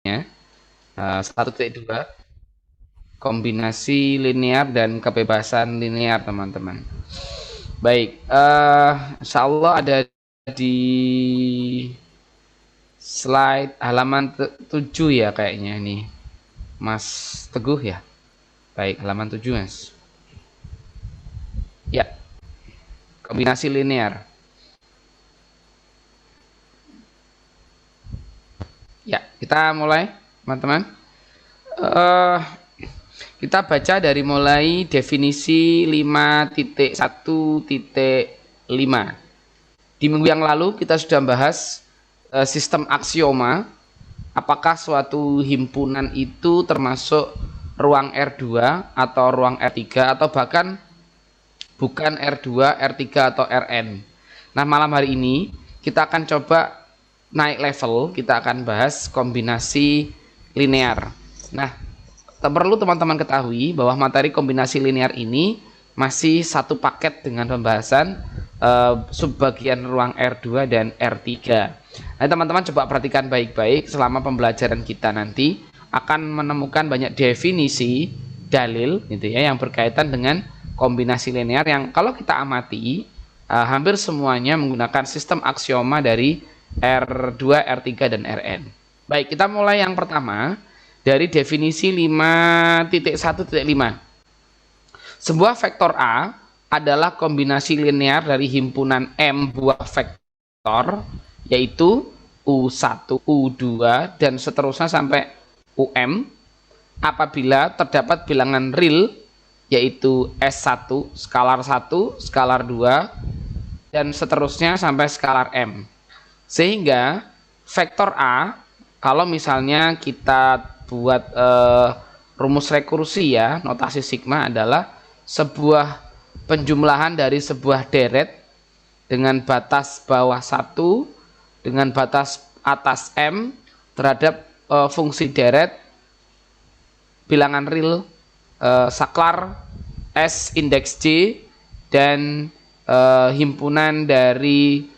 1.2 kombinasi linear dan kebebasan linear, teman-teman. Baik, insya Allah ada di slide halaman 7 ya kayaknya ini, Mas Teguh ya. Baik, halaman 7, Mas. Ya, kombinasi linear. Ya, kita mulai, teman-teman. Eh, kita baca dari mulai definisi 5.1.5. Di minggu yang lalu kita sudah bahas sistem aksioma. Apakah suatu himpunan itu termasuk ruang R2 atau ruang R3 atau bahkan bukan R2, R3 atau Rn. Nah, malam hari ini kita akan coba naik level, kita akan bahas kombinasi linear. Nah, perlu teman-teman ketahui bahwa materi kombinasi linear ini masih satu paket dengan pembahasan subbagian ruang R2 dan R3. Nah, teman-teman coba perhatikan baik-baik selama pembelajaran kita nanti akan menemukan banyak definisi dalil gitu ya yang berkaitan dengan kombinasi linear yang kalau kita amati hampir semuanya menggunakan sistem aksioma dari R2, R3 dan Rn. Baik, kita mulai yang pertama dari definisi 5.1.5. Sebuah vektor A adalah kombinasi linear dari himpunan M buah vektor, yaitu U1, U2, dan seterusnya sampai UM, apabila terdapat bilangan real, yaitu S1, skalar 1, skalar 2, dan seterusnya sampai skalar M. Sehingga vektor A, kalau misalnya kita buat rumus rekursi ya, notasi sigma adalah sebuah penjumlahan dari sebuah deret dengan batas bawah 1 dengan batas atas M terhadap fungsi deret bilangan real saklar S indeks J dan himpunan dari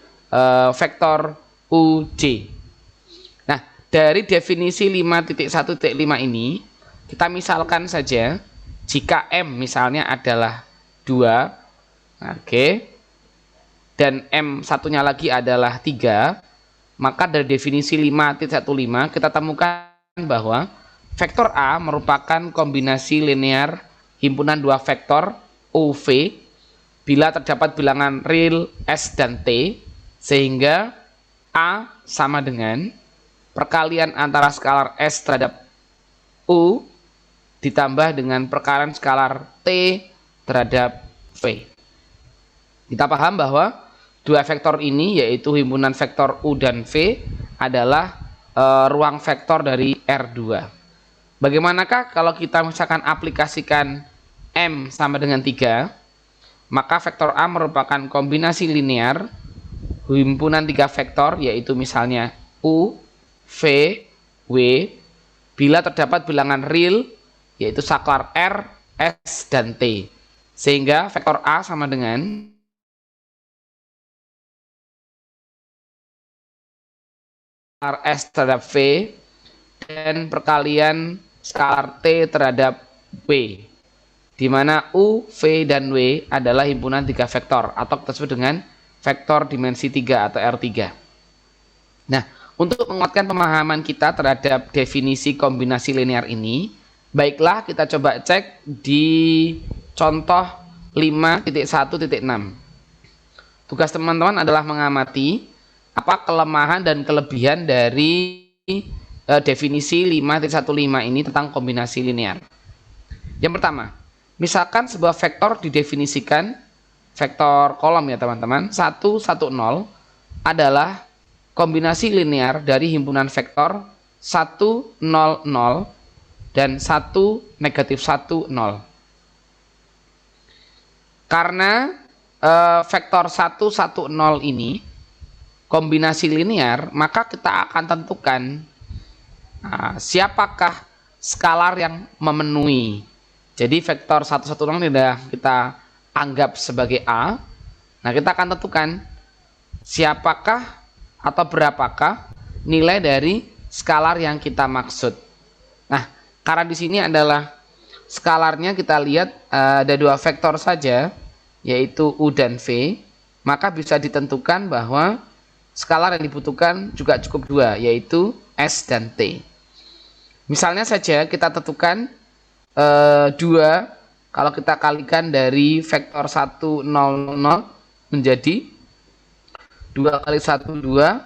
vektor UJ. Nah, dari definisi 5.1.5 ini kita misalkan saja jika M misalnya adalah 2, oke, dan M satunya lagi adalah 3, maka dari definisi 5.15 kita temukan bahwa vektor A merupakan kombinasi linear himpunan dua vektor UV bila terdapat bilangan real S dan T, sehingga A sama dengan perkalian antara skalar S terhadap U ditambah dengan perkalian skalar T terhadap V. Kita paham bahwa dua vektor ini yaitu himpunan vektor U dan V adalah ruang vektor dari R2. Bagaimanakah kalau kita misalkan aplikasikan M sama dengan 3, maka vektor A merupakan kombinasi linear himpunan 3 vektor yaitu misalnya U, V, W bila terdapat bilangan real yaitu saklar R, S, dan T. Sehingga vektor A sama dengan skalar S terhadap V dan perkalian skalar T terhadap W, di mana U, V, dan W adalah himpunan 3 vektor atau kita sebut dengan vektor dimensi 3 atau R3. Nah, untuk menguatkan pemahaman kita terhadap definisi kombinasi linear ini, baiklah kita coba cek di contoh 5.1.6. Tugas teman-teman adalah mengamati apa kelemahan dan kelebihan dari definisi 5.15 ini tentang kombinasi linear. Yang pertama, misalkan sebuah vektor didefinisikan vektor kolom ya teman-teman, 1, 1, 0 adalah kombinasi linear dari himpunan vektor 1, 0, 0 dan 1, negatif 1, 0. Karena vektor 1, 1, 0 ini kombinasi linear, maka kita akan tentukan siapakah skalar yang memenuhi. Jadi vektor 1, 1, 0 sudah kita anggap sebagai A. Nah, kita akan tentukan siapakah atau berapakah nilai dari skalar yang kita maksud. Nah, karena di sini adalah skalarnya kita lihat ada dua vektor saja, yaitu U dan V, maka bisa ditentukan bahwa skalar yang dibutuhkan juga cukup dua, yaitu S dan T. Misalnya saja kita tentukan 2, kalau kita kalikan dari vektor 1, 0, 0 menjadi 2 kali 1, 2,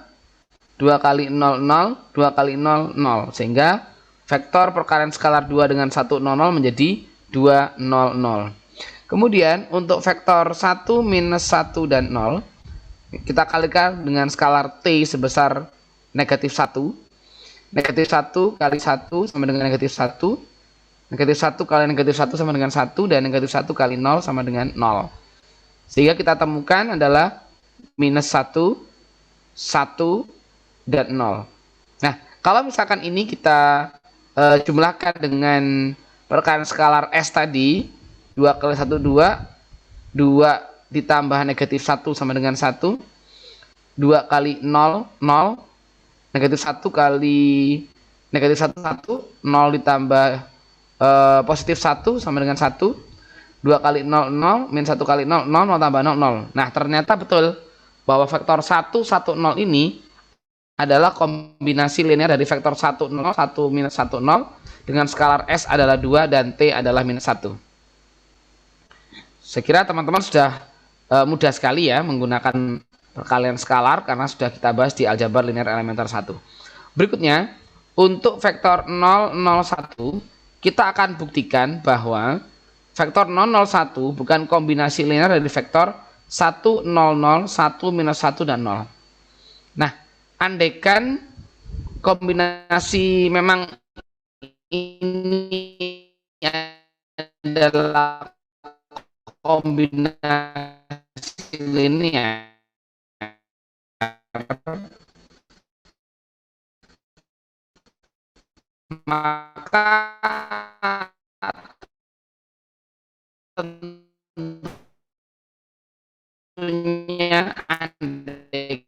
2 kali 0, 0, 2 kali 0, 0. Sehingga vektor perkalian skalar 2 dengan 1, 0, 0 menjadi 2, 0, 0. Kemudian untuk vektor 1, minus 1, dan 0, kita kalikan dengan skalar T sebesar negatif 1. Negatif 1 kali 1 sama dengan negatif 1. Negatif 1 kali negatif 1 sama dengan 1. Dan negatif 1 kali 0 sama dengan 0. Sehingga kita temukan adalah minus 1, 1, dan 0. Nah, kalau misalkan ini kita jumlahkan dengan perkalian skalar S tadi, 2 kali 1, 2. 2 ditambah negatif 1 sama dengan 1. 2 kali 0, 0. Negatif 1 kali negatif 1, 1. 0 ditambah positif 1 sama dengan 1. 2 kali 0, 0. Min 1 kali 0, 0. 0 tambah 0, 0. Nah, ternyata betul bahwa vektor 1, 1, 0 ini adalah kombinasi linear dari vektor 1, 0, 1 minus 1, 0 dengan skalar S adalah 2 dan T adalah minus 1. Saya kira teman-teman sudah mudah sekali ya menggunakan perkalian skalar karena sudah kita bahas di aljabar linear elementer 1. Berikutnya, untuk vektor 0, 0, 1, kita akan buktikan bahwa vektor 0, 0, 1 bukan kombinasi linear dari vektor 1, 0, 0, 1 minus 1, dan 0. Nah, andaikan kombinasi memang ini adalah kombinasi linear, maka tentunya andaikan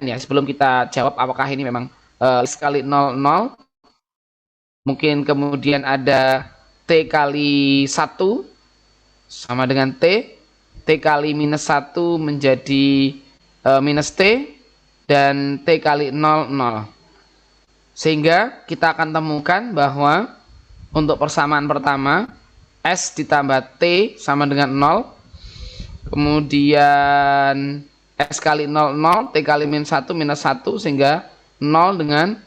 ya, sebelum kita jawab apakah ini memang sekali 0, 0, mungkin kemudian ada T kali 1 sama dengan T. T kali minus 1 menjadi minus T. Dan T kali 0, 0. Sehingga kita akan temukan bahwa untuk persamaan pertama, S ditambah T sama dengan 0. Kemudian S kali 0, 0. T kali minus 1, minus 1. Sehingga 0 dengan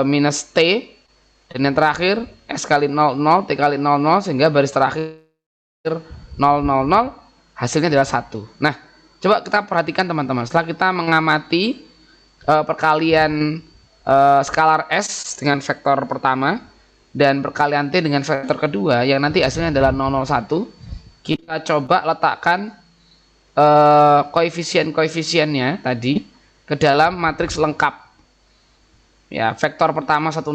minus T. Dan yang terakhir S kali 0, 0. T kali 0, 0. Sehingga baris terakhir 0, 0, 0. Hasilnya adalah 1. Nah, coba kita perhatikan teman-teman. Setelah kita mengamati perkalian skalar S dengan vektor pertama dan perkalian T dengan vektor kedua yang nanti hasilnya adalah 001, kita coba letakkan koefisien-koefisiennya tadi ke dalam matriks lengkap. Ya, vektor pertama 100,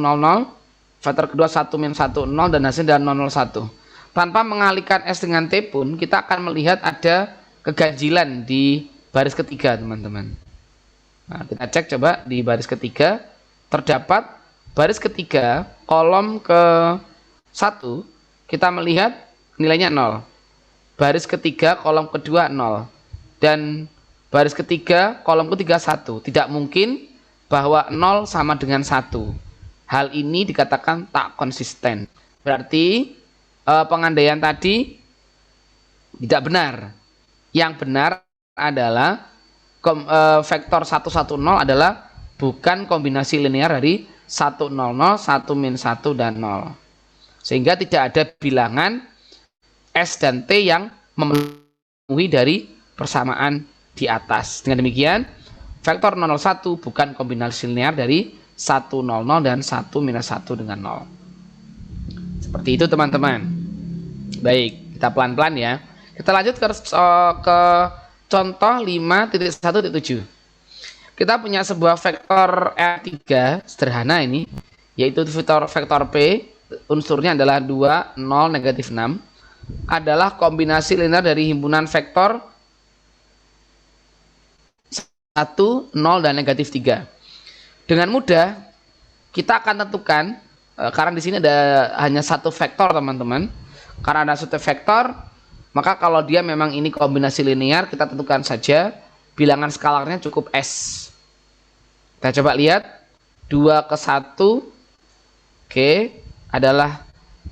vektor kedua 1 min 1, 0 dan hasilnya adalah 001. Tanpa mengalihkan S dengan T pun kita akan melihat ada keganjilan di baris ketiga, teman-teman. Nah, kita cek coba di baris ketiga, terdapat baris ketiga kolom ke 1 kita melihat nilainya 0. Baris ketiga kolom kedua 0. Dan baris ketiga kolom ketiga 1. Tidak mungkin bahwa 0 sama dengan 1. Hal ini dikatakan tak konsisten. Berarti pengandaian tadi tidak benar. Yang benar adalah vektor 110 adalah bukan kombinasi linear dari 100, 1 min 1 dan 0. Sehingga tidak ada bilangan S dan T yang memenuhi dari persamaan di atas. Dengan demikian, vektor 001 bukan kombinasi linear dari 100 dan 1 minus 1 dengan 0. Seperti itu, teman-teman. Baik, kita pelan-pelan ya. Kita lanjut ke contoh 5.1.7. kita punya sebuah vektor R3 sederhana ini, yaitu vektor P, unsurnya adalah 2, 0, negatif 6, adalah kombinasi linear dari himpunan vektor 1, 0, dan negatif 3. Dengan mudah, kita akan tentukan, karena di sini ada hanya satu vektor teman-teman, karena ada satu vektor, maka kalau dia memang ini kombinasi linear, kita tentukan saja bilangan skalarnya cukup S. Kita coba lihat 2 ke 1, oke, adalah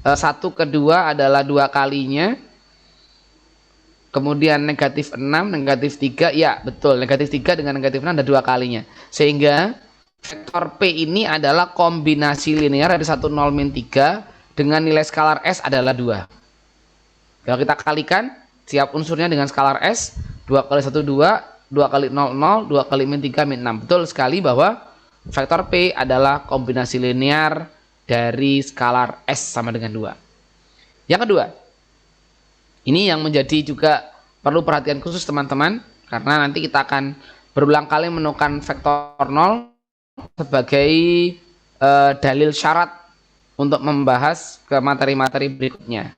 1 ke 2 adalah 2 kalinya. Kemudian negatif 6, negatif 3, ya betul, negatif 3 dengan negatif 6 ada 2 kalinya. Sehingga vektor P ini adalah kombinasi linear dari 1, 0, min 3 dengan nilai skalar S adalah 2. Kalau kita kalikan, siap unsurnya dengan skalar S, 2 kali 1, 2, 2 kali 0, 0, 2 kali min 3, min 6. Betul sekali bahwa vektor P adalah kombinasi linear dari skalar S sama dengan 2. Yang kedua, ini yang menjadi juga perlu perhatian khusus teman-teman, karena nanti kita akan berulang kali menemukan vektor 0 sebagai dalil syarat untuk membahas ke materi-materi berikutnya.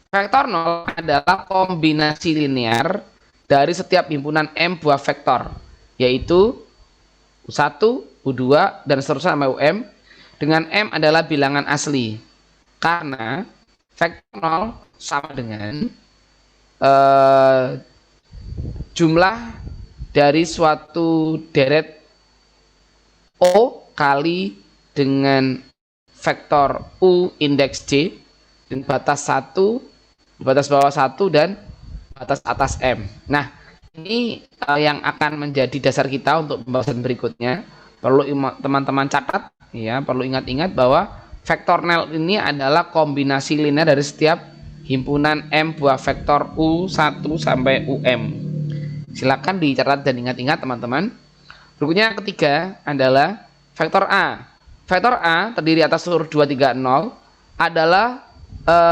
Vektor 0 adalah kombinasi linear dari setiap himpunan M buah vektor, yaitu U1, U2, dan seterusnya sampai UM, dengan M adalah bilangan asli. Karena vektor 0 sama dengan jumlah dari suatu deret O kali dengan vektor U indeks J, dan batas 1, batas bawah 1, dan batas atas M. Nah, ini yang akan menjadi dasar kita untuk pembahasan berikutnya. Perlu teman-teman catat, ya, perlu ingat-ingat bahwa vektor 0 ini adalah kombinasi linear dari setiap himpunan M buah vektor U1 sampai UM. Silakan dicatat dan ingat-ingat teman-teman. Berikutnya yang ketiga adalah vektor A. Vektor A terdiri atas unsur 2, 3, 0 adalah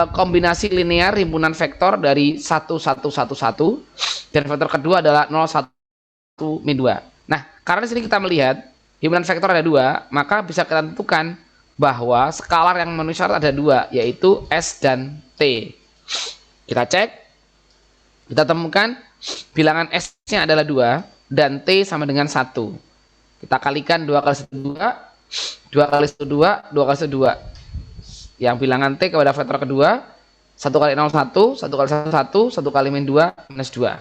kombinasi linear himpunan vektor dari 1, 1, 1, 1, dan vektor kedua adalah 0, 1, min 2. Nah, karena di sini kita melihat himpunan vektor ada 2, maka bisa kita tentukan bahwa skalar yang memenuhi syarat ada 2, yaitu S dan T. Kita cek, kita temukan bilangan S-nya adalah 2 dan T sama dengan 1. Kita kalikan 2 kali 1, 2, 2 kali 1, 2, 2 kali 1, 2. Yang bilangan T kepada vektor kedua 1 kali 0, 1, 1 kali 1, 1, 1 kali min 2, minus 2.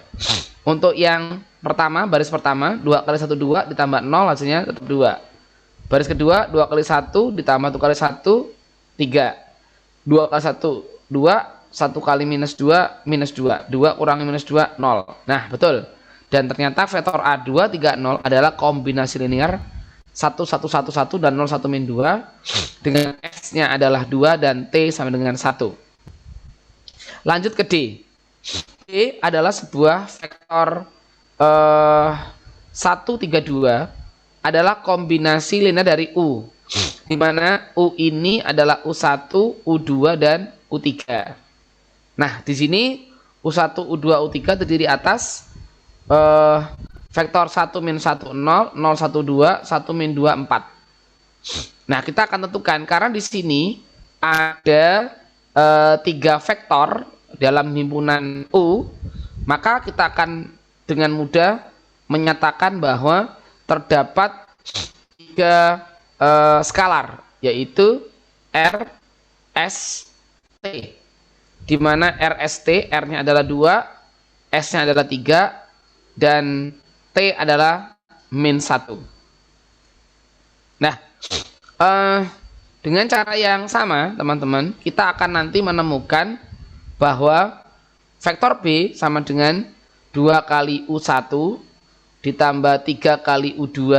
Untuk yang pertama, baris pertama 2 kali 1, 2 ditambah 0 hasilnya tetap 2. Baris kedua 2 kali 1 ditambah 1 kali 1, 3. 2 kali 1, 2, 1 kali minus 2, minus 2. 2 kurangi minus 2, 0. Nah, betul. Dan ternyata vektor A2, 3, 0 adalah kombinasi linear 1, 1, 1, 1 dan 0, 1, min 2 dengan S-nya adalah 2 dan T sama dengan 1. Lanjut ke D. D adalah sebuah vektor 1, 3, 2 adalah kombinasi linear dari U, di mana U ini adalah U1, U2, dan U3. Nah, di sini U1, U2, U3 terdiri atas vektor 1, min 1, 0, 0, 1, 2, 1, min 2, 4. Nah, kita akan tentukan, karena di sini ada 3 vektor dalam himpunan U, maka kita akan dengan mudah menyatakan bahwa terdapat 3 skalar, yaitu R, S, T, di mana RST, R-nya adalah 2, S-nya adalah 3, dan T adalah min 1. Nah, dengan cara yang sama teman-teman, kita akan nanti menemukan bahwa vektor B sama dengan 2 kali U1 ditambah 3 kali U2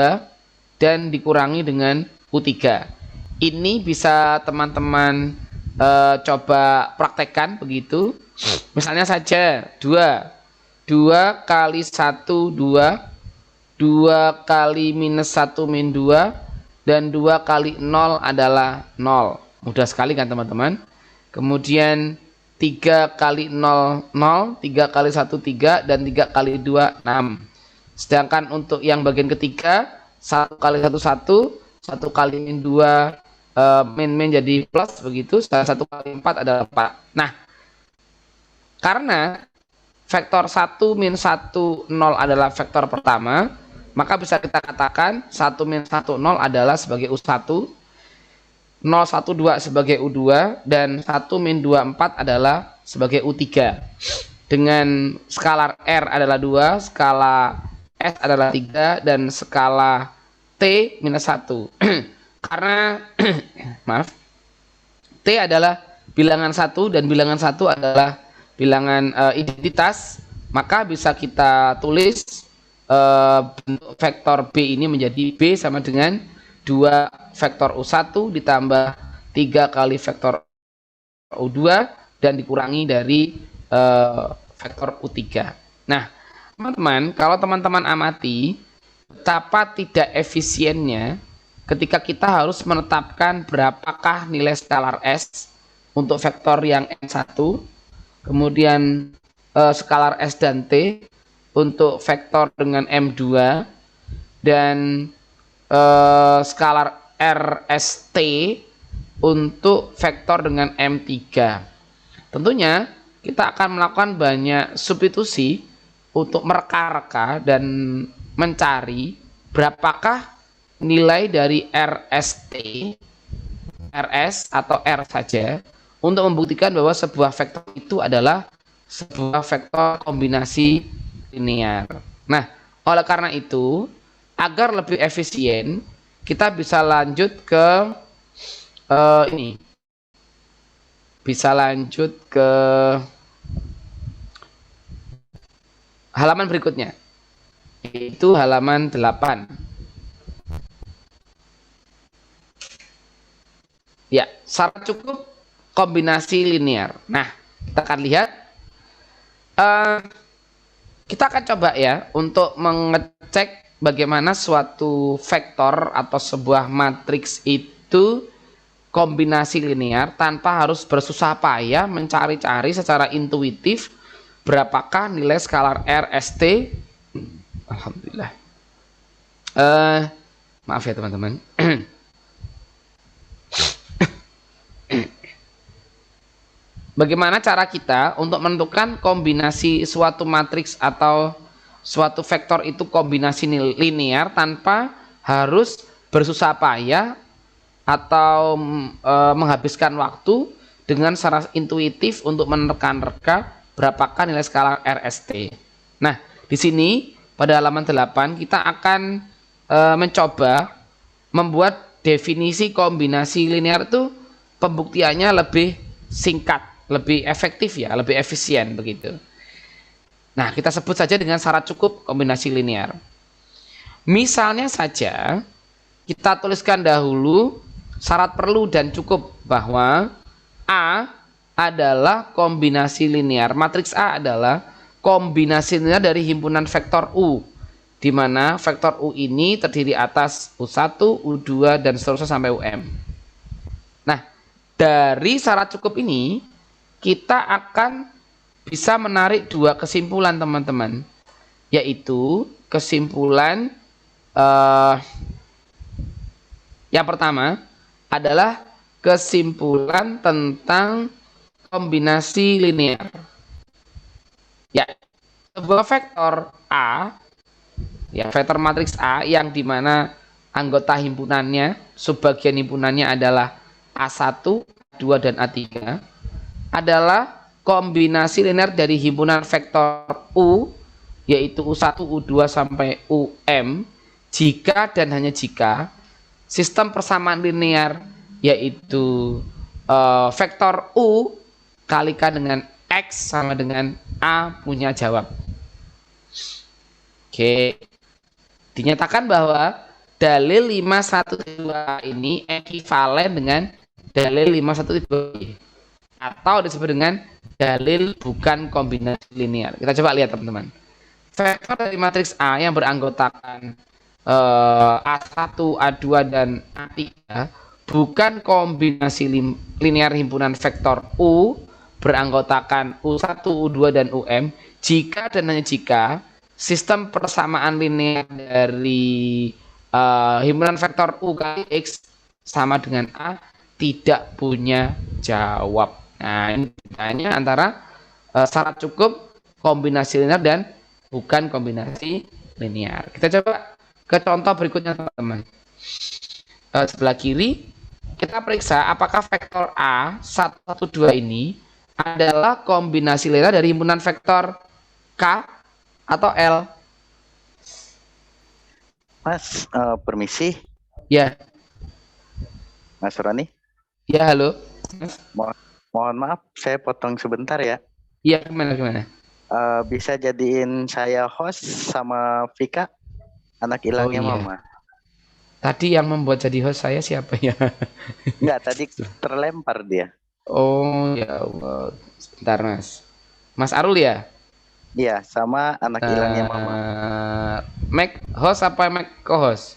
dan dikurangi dengan U3. Ini bisa teman-teman coba praktekkan begitu. Misalnya saja 2 kali 1, 2, 2 kali minus 1, min 2, dan 2 kali 0 adalah 0. Mudah sekali kan teman-teman. Kemudian 3 kali 0, 0, 3 kali 1, 3, dan 3 kali 2, 6. Sedangkan untuk yang bagian ketiga, 1 kali 1 1, 1 kali min 2 min jadi plus begitu, 1 kali 4 adalah 4. Nah, karena vektor 1 min 1 0 adalah vektor pertama, maka bisa kita katakan 1 min 1 0 adalah sebagai U1, 0 1 2 sebagai U2, dan 1 min 2 4 adalah sebagai U3. Dengan skala R adalah 2, skala S adalah 3, dan skala T minus 1. Karena maaf, T adalah bilangan 1 dan bilangan 1 adalah bilangan identitas, maka bisa kita tulis bentuk vektor B ini menjadi B sama dengan 2 vektor U1 ditambah 3 kali vektor U2 dan dikurangi dari vektor U3. Nah, teman-teman, kalau teman-teman amati betapa tidak efisiennya ketika kita harus menetapkan berapakah nilai skalar S untuk vektor yang N1, kemudian skalar S dan T untuk vektor dengan M2, dan skalar RST untuk vektor dengan M3. Tentunya kita akan melakukan banyak substitusi untuk mereka-reka dan mencari berapakah nilai dari RST, RS atau R saja untuk membuktikan bahwa sebuah vektor itu adalah sebuah vektor kombinasi linear. Nah, oleh karena itu, agar lebih efisien, kita bisa lanjut ke ini. Bisa lanjut ke halaman berikutnya, yaitu halaman 8. Ya, syarat cukup kombinasi linear. Nah, kita akan lihat. Kita akan coba ya untuk mengecek bagaimana suatu vektor atau sebuah matriks itu kombinasi linear tanpa harus bersusah payah mencari-cari secara intuitif berapakah nilai skalar RST. Alhamdulillah. Maaf ya teman-teman. Bagaimana cara kita untuk menentukan kombinasi suatu matriks atau suatu vektor itu kombinasi linear tanpa harus bersusah payah atau menghabiskan waktu dengan secara intuitif untuk menerka-nerka berapakah nilai skalar RST. Nah, di sini pada halaman 8 kita akan mencoba membuat definisi kombinasi linear itu pembuktiannya lebih singkat, lebih efektif ya, lebih efisien begitu. Nah, kita sebut saja dengan syarat cukup kombinasi linear. Misalnya saja kita tuliskan dahulu syarat perlu dan cukup bahwa A adalah kombinasi linear. Matriks A adalah kombinasi linear dari himpunan vektor U, di mana vektor U ini terdiri atas U1, U2, dan seterusnya sampai UM. Nah, dari syarat cukup ini kita akan bisa menarik dua kesimpulan teman-teman, yaitu kesimpulan yang pertama adalah kesimpulan tentang kombinasi linear. Ya, sebuah vektor A, ya vektor matriks A yang dimana anggota himpunannya, subbagian himpunannya adalah A1, A2, dan A3 adalah kombinasi linear dari himpunan vektor U, yaitu U1, U2 sampai UM, jika dan hanya jika sistem persamaan linear yaitu vektor U kalikan dengan X sama dengan A punya jawab. Oke, dinyatakan bahwa dalil 512 ini ekivalen dengan dalil 513 atau disebut dengan dalil bukan kombinasi linear. Kita coba lihat teman-teman. Vektor dari matriks A yang beranggotakan A1, A2, dan A3 bukan kombinasi linear himpunan vektor U beranggotakan U1, U2, dan UM jika dan hanya jika sistem persamaan linear dari himpunan vektor U kali X sama dengan A tidak punya jawab. Nah, ini bedanya antara syarat cukup, kombinasi linear, dan bukan kombinasi linear. Kita coba ke contoh berikutnya, teman-teman. Sebelah kiri, kita periksa apakah vektor A 1, 1, 2 ini adalah kombinasi linear dari himpunan vektor K atau L. Mas, permisi, Ya, Mas Roni. ya, halo. Mohon maaf, saya potong sebentar ya. Iya, gimana? Bisa jadiin saya host sama Vika, anak hilangnya iya. Mama. Tadi yang membuat jadi host saya siapa ya? Enggak, tadi terlempar dia. Oh ya Allah. Sebentar, Mas. Mas Arul ya? Iya, sama anak hilangnya Mama. Mac host apa Mac co-host?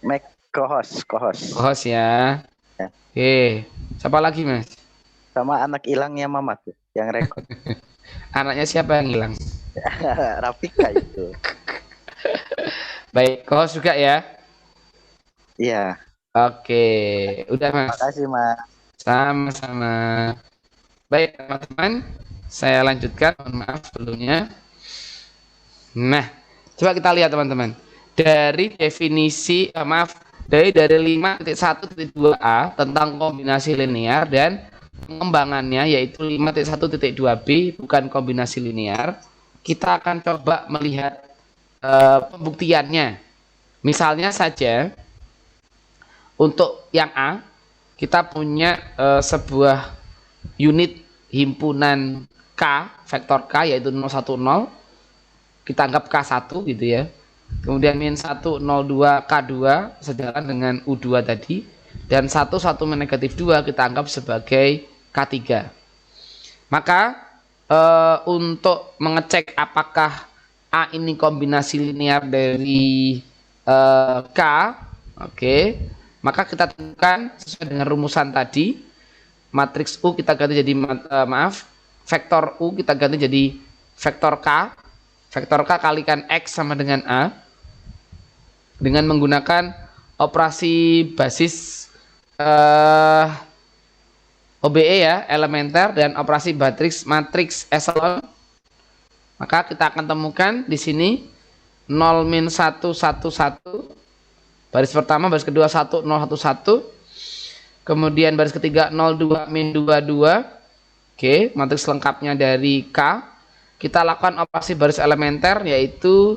Mac co-host. Co-host ya. Ya. Oke. Siapa lagi, Mas? Sama anak hilangnya Mama tuh, yang rekod. Anaknya siapa yang hilang? Rafika itu. Baik, co-host juga ya? Iya. Oke. Udah, Mas. Terima kasih, Mas. Sama-sama. Baik, teman-teman. Saya lanjutkan, mohon maaf sebelumnya. Nah, coba kita lihat, teman-teman. Dari definisi, dari 5.1.2a tentang kombinasi linear dan pengembangannya yaitu 5.1.2b bukan kombinasi linear, kita akan coba melihat pembuktiannya. Misalnya saja untuk yang A, kita punya sebuah unit himpunan K, vektor K yaitu 0, 1, 0. Kita anggap K1 gitu ya. Kemudian min 1, 0, 2, K2 sejalan dengan U2 tadi. Dan 1, 1, negatif 2 kita anggap sebagai K3. Maka untuk mengecek apakah A ini kombinasi linear dari K, oke, maka kita tentukan sesuai dengan rumusan tadi. Matriks U kita ganti jadi vektor U kita ganti jadi vektor K. Vektor K kalikan X sama dengan A dengan menggunakan operasi basis OBE ya, elementer, dan operasi matriks echelon. Maka kita akan temukan di sini 0, min 1, 1, 1. Baris pertama, baris kedua 1, 0, 1, 1. Kemudian baris ketiga 0, 2, min 2, 2. Oke, matriks lengkapnya dari K. Kita lakukan operasi baris elementer, yaitu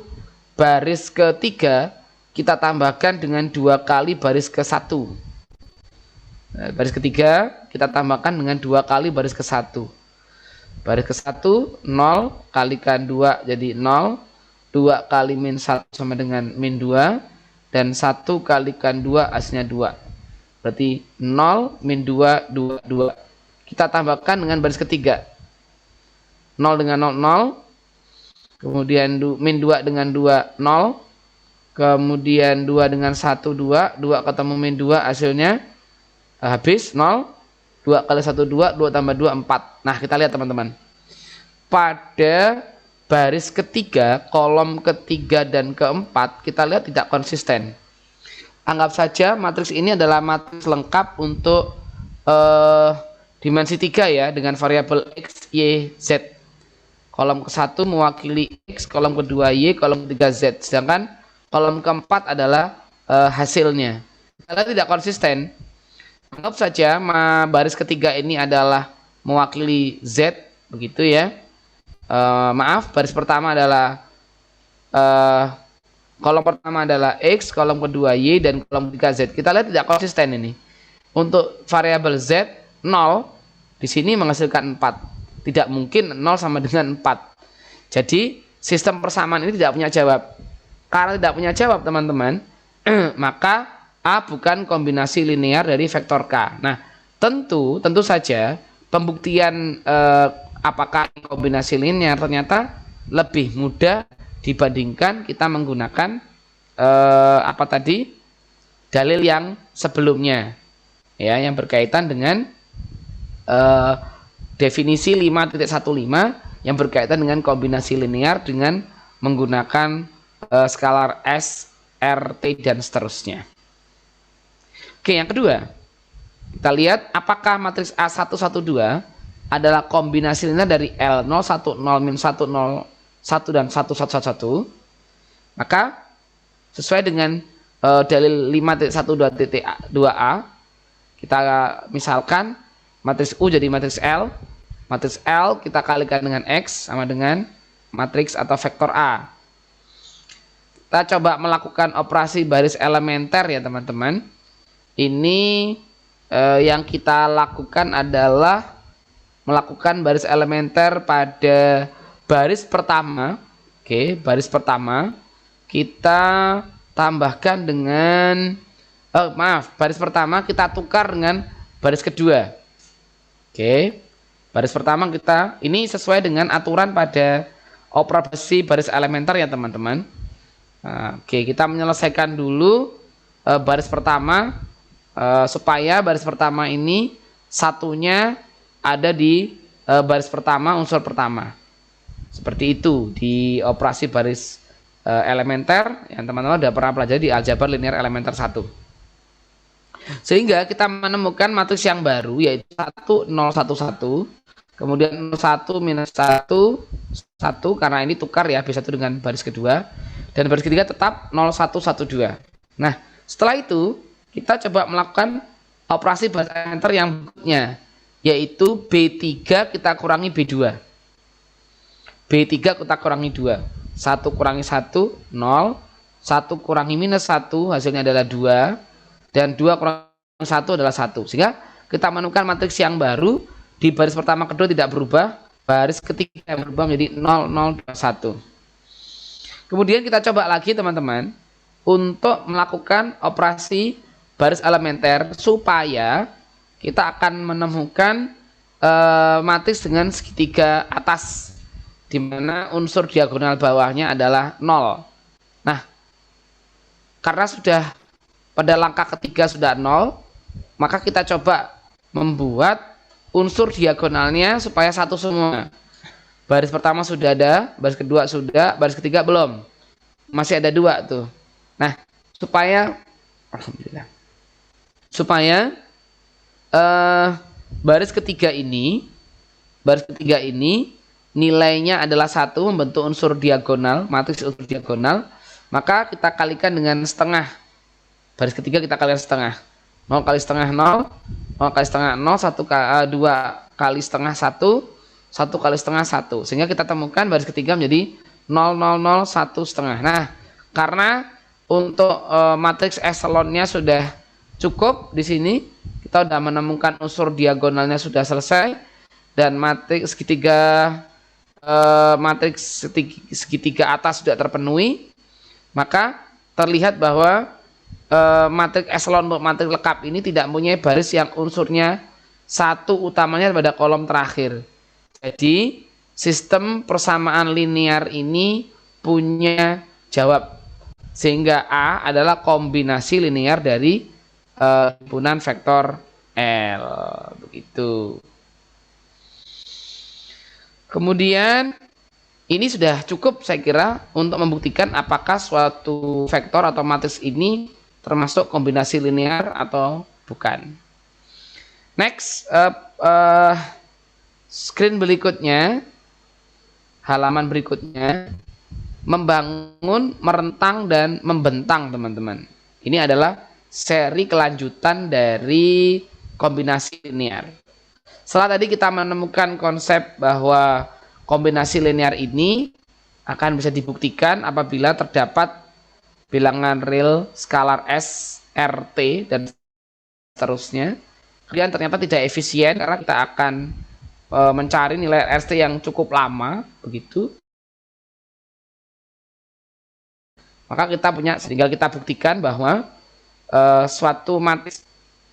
baris ketiga kita tambahkan dengan 2 kali baris ke-1. Baris ketiga kita tambahkan dengan 2 kali baris ke-1. Baris ke-1 0 kalikan 2 jadi 0. 2 kali min 1 sama dengan min 2. Dan 1 kalikan 2 hasilnya 2. Berarti 0, min 2, 2, 2. Kita tambahkan dengan baris ketiga. 0 dengan 0, 0. Kemudian min 2 dengan 2, 0. Kemudian 2 dengan 1, 2. 2 ketemu min 2 hasilnya habis 0. 2 kali 1, 2. 2 tambah 2, 4. Nah, kita lihat, teman-teman. Pada baris ketiga, kolom ketiga dan keempat, kita lihat tidak konsisten. Anggap saja matriks ini adalah matriks lengkap untuk dimensi 3 ya, dengan variabel X, Y, Z. Kolom ke-1 mewakili X, kolom kedua Y, kolom ketiga Z. Sedangkan kolom keempat adalah hasilnya. Kita lihat tidak konsisten. Anggap saja baris ketiga ini adalah mewakili Z, begitu ya. Baris pertama adalah kolom pertama adalah X, kolom kedua Y, dan kolom ketiga Z. Kita lihat tidak konsisten ini. Untuk variabel Z, 0, di sini menghasilkan 4. Tidak mungkin 0 sama dengan 4. Jadi, sistem persamaan ini tidak punya jawab. Karena tidak punya jawab, teman-teman, maka A bukan kombinasi linear dari vektor K. Nah, tentu saja pembuktian apakah kombinasi linear ternyata lebih mudah dibandingkan kita menggunakan dalil yang sebelumnya ya, yang berkaitan dengan definisi 5.15 yang berkaitan dengan kombinasi linear dengan menggunakan skalar S, R, T, dan seterusnya. Oke, yang kedua, kita lihat apakah matriks A112 adalah kombinasi linear dari L 0, 1, 0, min 1, 0, 1, dan 1, 1, 1, 1. Maka sesuai dengan dalil 5.12.2a, kita misalkan matriks U jadi matriks L. Matriks L kita kalikan dengan X sama dengan matriks atau vektor A. Kita coba melakukan operasi baris elementer ya teman-teman. Ini yang kita lakukan adalah melakukan baris elementer pada baris pertama. Oke, baris pertama kita tambahkan dengan baris pertama kita tukar dengan baris kedua. Oke, baris pertama kita ini sesuai dengan aturan pada operasi baris elementer ya teman-teman. Oke, kita menyelesaikan dulu baris pertama supaya baris pertama ini satunya ada di baris pertama unsur pertama. Seperti itu di operasi baris elementer yang teman-teman sudah pernah pelajari di aljabar linear elementer 1. Sehingga kita menemukan matriks yang baru yaitu 1 0 1 1, kemudian 1 minus 1 1 karena ini tukar ya B1 dengan baris kedua, dan baris ketiga tetap 0 1 1 2. Nah, setelah itu kita coba melakukan operasi baris elementer yang berikutnya yaitu B3 kita kurangi B2. B3 kita kurangi 2. 1 kurangi 1 0, 1 kurangi minus 1 hasilnya adalah 2, dan 2 kurangi 1 adalah 1. Sehingga kita menemukan matriks yang baru di baris pertama kedua tidak berubah, baris ketiga berubah menjadi 0 0 2 1. Kemudian kita coba lagi teman-teman untuk melakukan operasi baris elementer supaya kita akan menemukan matriks dengan segitiga atas di mana unsur diagonal bawahnya adalah 0. Nah, karena sudah pada langkah ketiga sudah 0, maka kita coba membuat unsur diagonalnya supaya satu semua. Baris pertama sudah ada, baris kedua sudah, baris ketiga belum. Masih ada 2 tuh. Nah, supaya alhamdulillah. Supaya baris ketiga ini nilainya adalah 1 membentuk unsur diagonal, matriks unsur diagonal, maka kita kalikan dengan setengah. Baris ketiga kita kalikan setengah. 0 kali setengah 0, 0 kali setengah 0, 2 kali setengah 1, 1 kali setengah 1. Sehingga kita temukan baris ketiga menjadi 0 0 0 1 setengah. Nah, karena untuk matriks eselonnya sudah cukup di sini, kita sudah menemukan unsur diagonalnya sudah selesai, dan matriks segitiga atas sudah terpenuhi, maka terlihat bahwa matriks eselon untuk matriks lengkap ini tidak mempunyai baris yang unsurnya 1 utamanya pada kolom terakhir. Jadi sistem persamaan linear ini punya jawab, sehingga A adalah kombinasi linear dari himpunan vektor L. Begitu. Kemudian ini sudah cukup saya kira untuk membuktikan apakah suatu vektor atau matriks ini termasuk kombinasi linear atau bukan. Next, screen berikutnya, halaman berikutnya, membangun, merentang, dan membentang teman-teman. Ini adalah seri kelanjutan dari kombinasi linear. Setelah tadi kita menemukan konsep bahwa kombinasi linear ini akan bisa dibuktikan apabila terdapat bilangan real skalar S, R, T, dan seterusnya. Kemudian ternyata tidak efisien karena kita akan mencari nilai RT yang cukup lama, begitu. Maka kita tinggal kita buktikan bahwa suatu matriks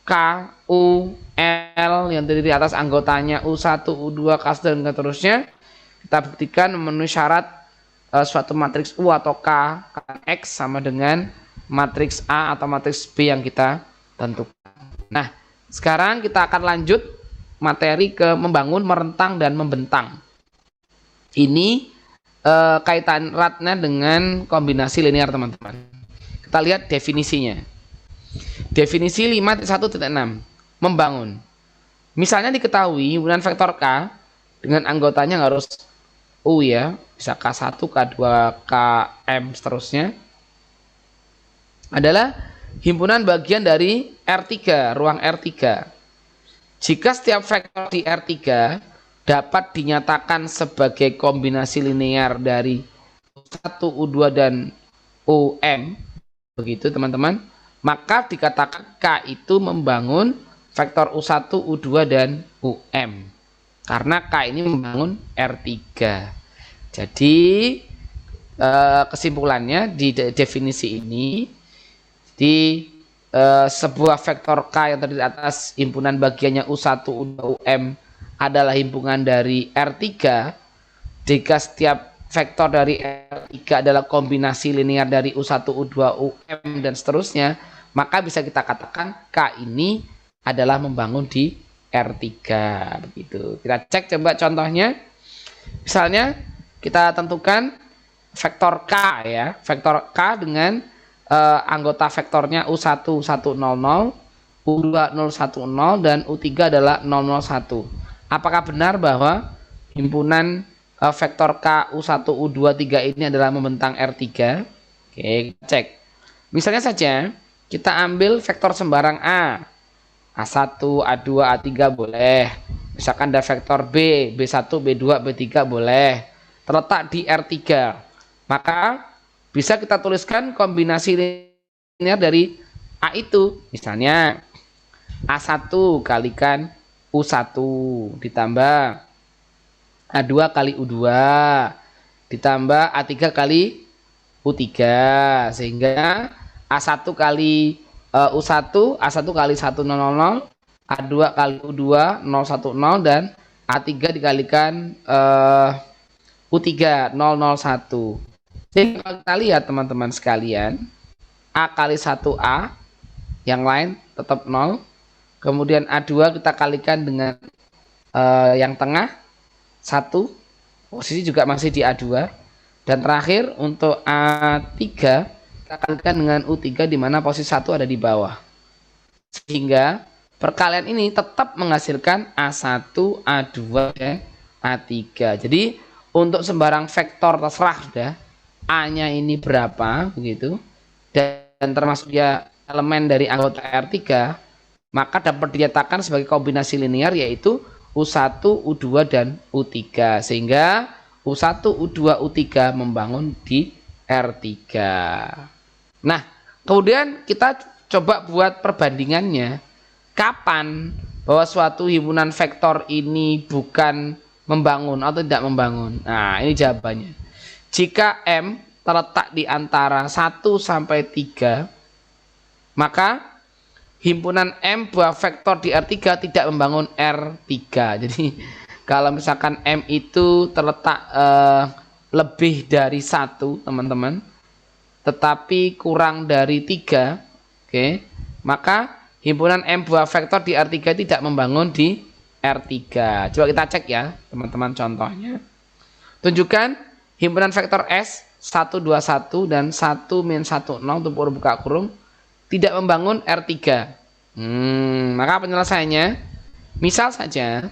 K, U, L yang terdiri atas anggotanya U1, U2, K, dan seterusnya, kita buktikan memenuhi syarat suatu matriks U atau K X sama dengan matriks A atau matriks B yang kita tentukan. Nah, sekarang kita akan lanjut materi ke membangun, merentang, dan membentang. Ini kaitan eratnya dengan kombinasi linear, teman-teman. Kita lihat definisinya. Definisi 5.1.6 membangun. Misalnya diketahui himpunan vektor K dengan anggotanya harus U ya, bisa K1, K2, Km seterusnya, adalah himpunan bagian dari R3, ruang R3. Jika setiap vektor di R3 dapat dinyatakan sebagai kombinasi linear dari U1, U2, dan UM, begitu teman-teman, maka dikatakan K itu membangun vektor U1, U2, dan UM. Karena K ini membangun R3. Jadi kesimpulannya di definisi ini, di sebuah vektor K yang terdiri atas himpunan bagiannya U1, U2, UM adalah himpunan dari R3. Jika setiap vektor dari R3 adalah kombinasi linear dari U1, U2, UM, dan seterusnya, maka bisa kita katakan K ini adalah membangun di R3. Begitu. Kita cek coba contohnya. Misalnya kita tentukan vektor K ya, vektor K dengan anggota vektornya U1 100, U2 010, dan U3 adalah 001. Apakah benar bahwa himpunan vektor K U1 U2 3 ini adalah membentang R3? Oke, cek. Misalnya saja kita ambil vektor sembarang A. A1, A2, A3 boleh. Misalkan ada vektor B, B1, B2, B3 boleh. Terletak di R3. Maka bisa kita tuliskan kombinasi linear dari A itu. Misalnya A1 kalikan U1 ditambah A2 kali U2 ditambah A3 kali U3, sehingga A1 kali U1, A1 kali 100, A2 kali U2 010, dan A3 dikalikan U3 001. Jadi kalau kita lihat teman-teman sekalian, A kali 1A, yang lain tetap 0. Kemudian A2 kita kalikan dengan yang tengah 1, posisi juga masih di A2. Dan terakhir untuk A3 kita kalikan dengan U3, di mana posisi 1 ada di bawah. Sehingga perkalian ini tetap menghasilkan A1, A2, dan A3. Jadi untuk sembarang vektor terserah sudah A-nya ini berapa begitu, dan termasuk dia elemen dari anggota R3, maka dapat dinyatakan sebagai kombinasi linear, yaitu U1, U2, dan U3. Sehingga U1, U2, U3 membangun di R3. Nah, kemudian kita coba buat perbandingannya. Kapan bahwa suatu himpunan vektor ini bukan membangun atau tidak membangun? Nah, ini jawabannya. Jika M terletak di antara 1 sampai 3, maka himpunan M buah vektor di R3 tidak membangun R3. Jadi kalau misalkan M itu terletak lebih dari 1, teman-teman, tetapi kurang dari 3, oke, maka himpunan M buah vektor di R3 tidak membangun di R3. Coba kita cek ya, teman-teman, contohnya. Tunjukkan himpunan vektor S 121 dan 1-10 untuk buka kurung tidak membangun R3. Maka penyelesaiannya, misal saja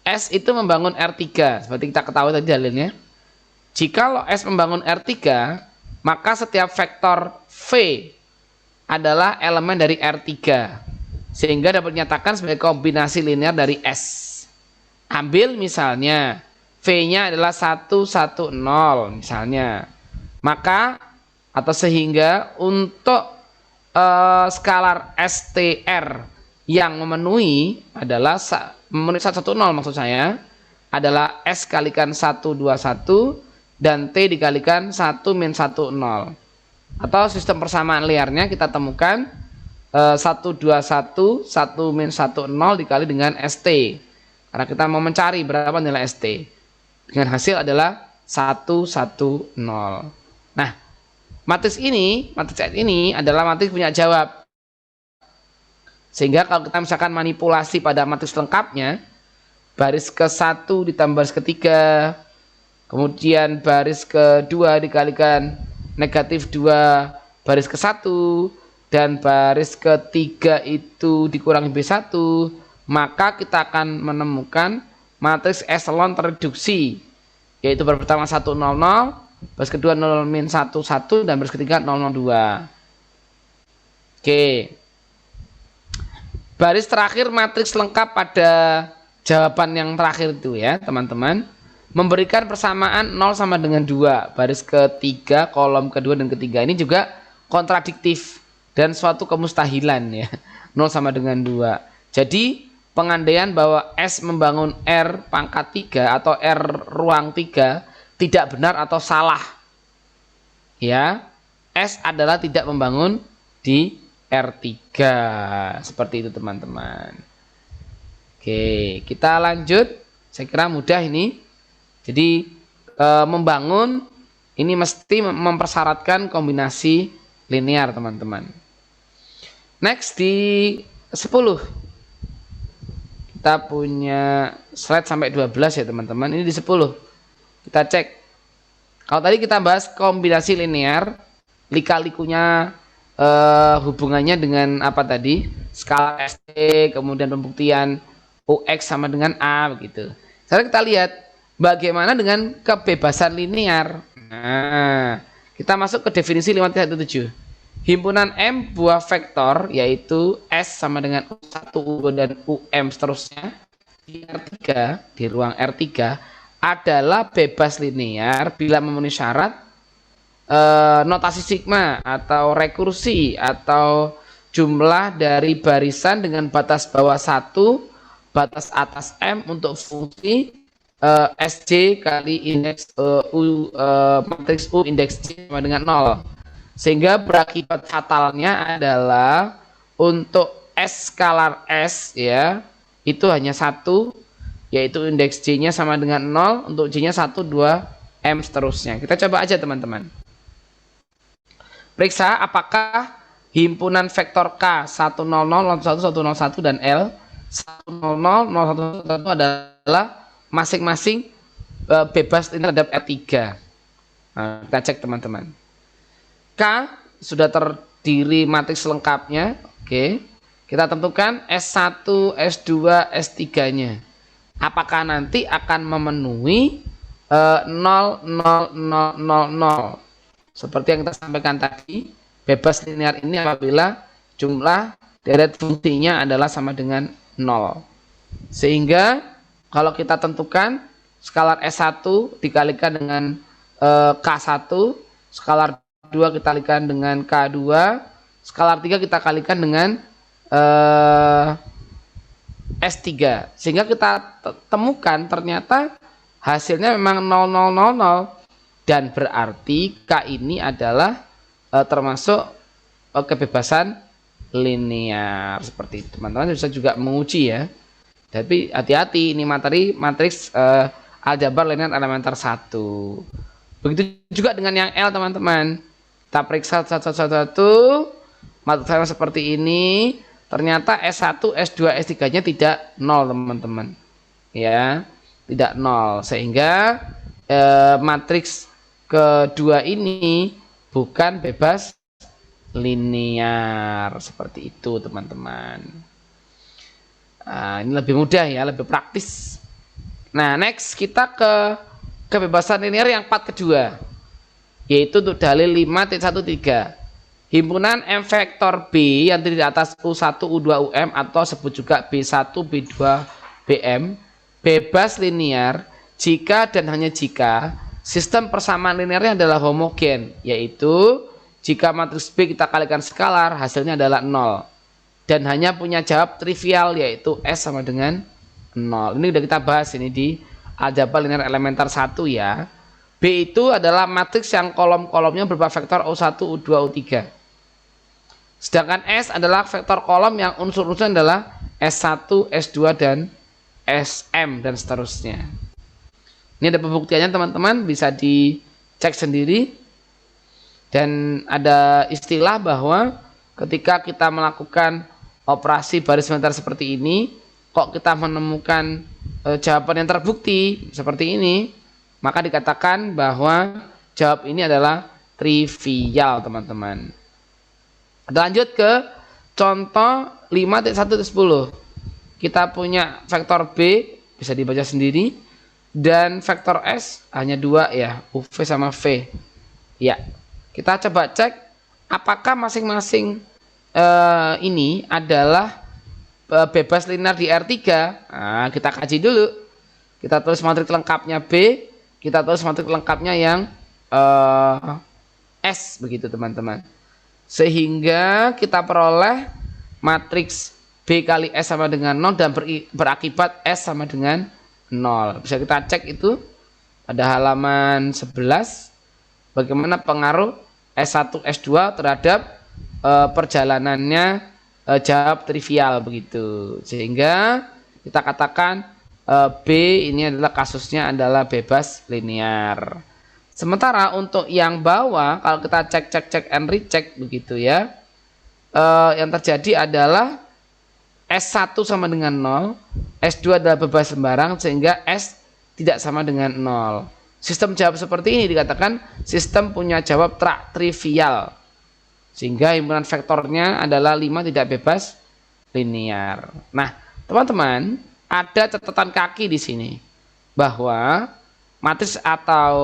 S itu membangun R3, seperti kita ketahui tadi dalilnya. Jikalau S membangun R3, maka setiap vektor V adalah elemen dari R3, sehingga dapat dinyatakan sebagai kombinasi linear dari S. Ambil misalnya V-nya adalah 110 misalnya. Maka atau sehingga untuk skalar STR yang memenuhi adalah memenuhi 110 maksud saya adalah S kalikan 121 dan T dikalikan 1-10. Atau sistem persamaan liarnya kita temukan 121 1-10 dikali dengan ST, karena kita mau mencari berapa nilai ST. Dengan hasil adalah 110. Nah, matriks S ini adalah matriks punya jawab. Sehingga kalau kita misalkan manipulasi pada matriks lengkapnya, baris ke-1 ditambah baris ke-3, kemudian baris kedua dikalikan negatif 2 baris ke 1, dan baris ketiga itu dikurangi B1, maka kita akan menemukan matriks eselon tereduksi, yaitu baris pertama 1, 0, 0, baris kedua 0, min 1, 1, dan baris ketiga 0, 0, 2. Oke. Baris terakhir matriks lengkap pada jawaban yang terakhir itu ya teman-teman, memberikan persamaan 0 sama dengan 2. Baris ketiga, kolom kedua dan ketiga ini juga kontradiktif dan suatu kemustahilan ya. 0 sama dengan 2. Jadi pengandaian bahwa S membangun R pangkat 3 atau R ruang 3 tidak benar atau salah. Ya, S adalah tidak membangun di R3. Seperti itu teman-teman. Oke, kita lanjut. Saya kira mudah ini. Jadi membangun ini mesti mempersyaratkan kombinasi linear teman-teman. Next di 10. Kita punya slide sampai 12 ya teman-teman. Ini di 10. Kita cek. Kalau tadi kita bahas kombinasi linear, lika-likunya hubungannya dengan apa tadi? Skala ST, kemudian pembuktian UX sama dengan A begitu. Sekarang kita lihat bagaimana dengan kebebasan linear. Nah, kita masuk ke definisi 5.17. Himpunan M buah vektor yaitu S sama dengan U1, U2 dan UM seterusnya di R3, di ruang R3 adalah bebas linear bila memenuhi syarat notasi sigma atau rekursi atau jumlah dari barisan dengan batas bawah 1, batas atas M untuk fungsi SJ kali indeks matriks U indeks J sama dengan 0. Sehingga berakibat fatalnya adalah untuk S skalar S ya, itu hanya 1, yaitu indeks J-nya sama dengan 0, untuk J-nya 1, 2, M seterusnya. Kita coba aja teman-teman. Periksa apakah himpunan vektor K 100, 01, 101 dan L 100, 01, 101 adalah masing-masing bebas linear terhadap R3. Nah, kita cek teman-teman. K sudah terdiri matriks lengkapnya. Oke. Kita tentukan S1, S2, S3-nya. Apakah nanti akan memenuhi 0, 0, 0, 0, 0. Seperti yang kita sampaikan tadi, bebas linear ini apabila jumlah deret fungsinya adalah sama dengan 0. Sehingga kalau kita tentukan skalar S1 dikalikan dengan K1, skalar 2 kita kalikan dengan K2, skalar 3 kita kalikan dengan S3. Sehingga kita temukan ternyata hasilnya memang 0, 0, 0, 0. Dan berarti K ini adalah termasuk kebebasan linear. Seperti itu. Teman-teman bisa juga menguji ya. Tapi hati-hati, ini materi matriks aljabar linear elementer 1. Begitu juga dengan yang L teman-teman. Kita periksa satu-satu. Matriksnya seperti ini. Ternyata S1, S2, S3-nya tidak 0 teman-teman. Ya, tidak 0. Sehingga matriks kedua ini bukan bebas linear. Seperti itu teman-teman. Nah, ini lebih mudah ya, lebih praktis. Nah, next kita ke kebebasan linear yang part kedua, yaitu untuk dalil 5.13. Himpunan M vektor B yang terdiri atas U1, U2, UM atau sebut juga B1, B2, BM bebas linear jika dan hanya jika sistem persamaan linearnya adalah homogen, yaitu jika matriks B kita kalikan skalar hasilnya adalah 0 dan hanya punya jawab trivial yaitu S sama dengan 0. Ini udah kita bahas ini di aljabar linear elementer 1 ya. B itu adalah matriks yang kolom-kolomnya berupa vektor U1, U2, U3. Sedangkan S adalah vektor kolom yang unsur-unsurnya adalah S1, S2 dan SM dan seterusnya. Ini ada pembuktiannya teman-teman, bisa dicek sendiri. Dan ada istilah bahwa ketika kita melakukan operasi baris linear seperti ini, kok kita menemukan jawaban yang terbukti seperti ini, maka dikatakan bahwa jawab ini adalah trivial, teman-teman. Kita lanjut ke contoh 5.1-10. Kita punya vektor B, bisa dibaca sendiri, dan vektor S hanya 2 ya, UV sama V. Ya, kita coba cek apakah masing-masing ini adalah bebas linear di R3. Nah, kita kaji dulu. Kita tulis matriks lengkapnya B, kita tulis matriks lengkapnya yang S, begitu teman-teman. Sehingga kita peroleh matriks B kali S sama dengan 0 dan berakibat S sama dengan 0. Bisa kita cek itu pada halaman 11. Bagaimana pengaruh S1, S2 terhadap perjalanannya jawab trivial begitu. Sehingga kita katakan B ini adalah kasusnya adalah bebas linear. Sementara untuk yang bawah, kalau kita cek and recheck begitu ya, yang terjadi adalah S1 sama dengan 0, S2 adalah bebas sembarang, sehingga S tidak sama dengan 0. Sistem jawab seperti ini dikatakan sistem punya jawab trivial, sehingga himpunan vektornya adalah 5 tidak bebas linear. Nah, teman-teman, ada catatan kaki di sini bahwa matriks atau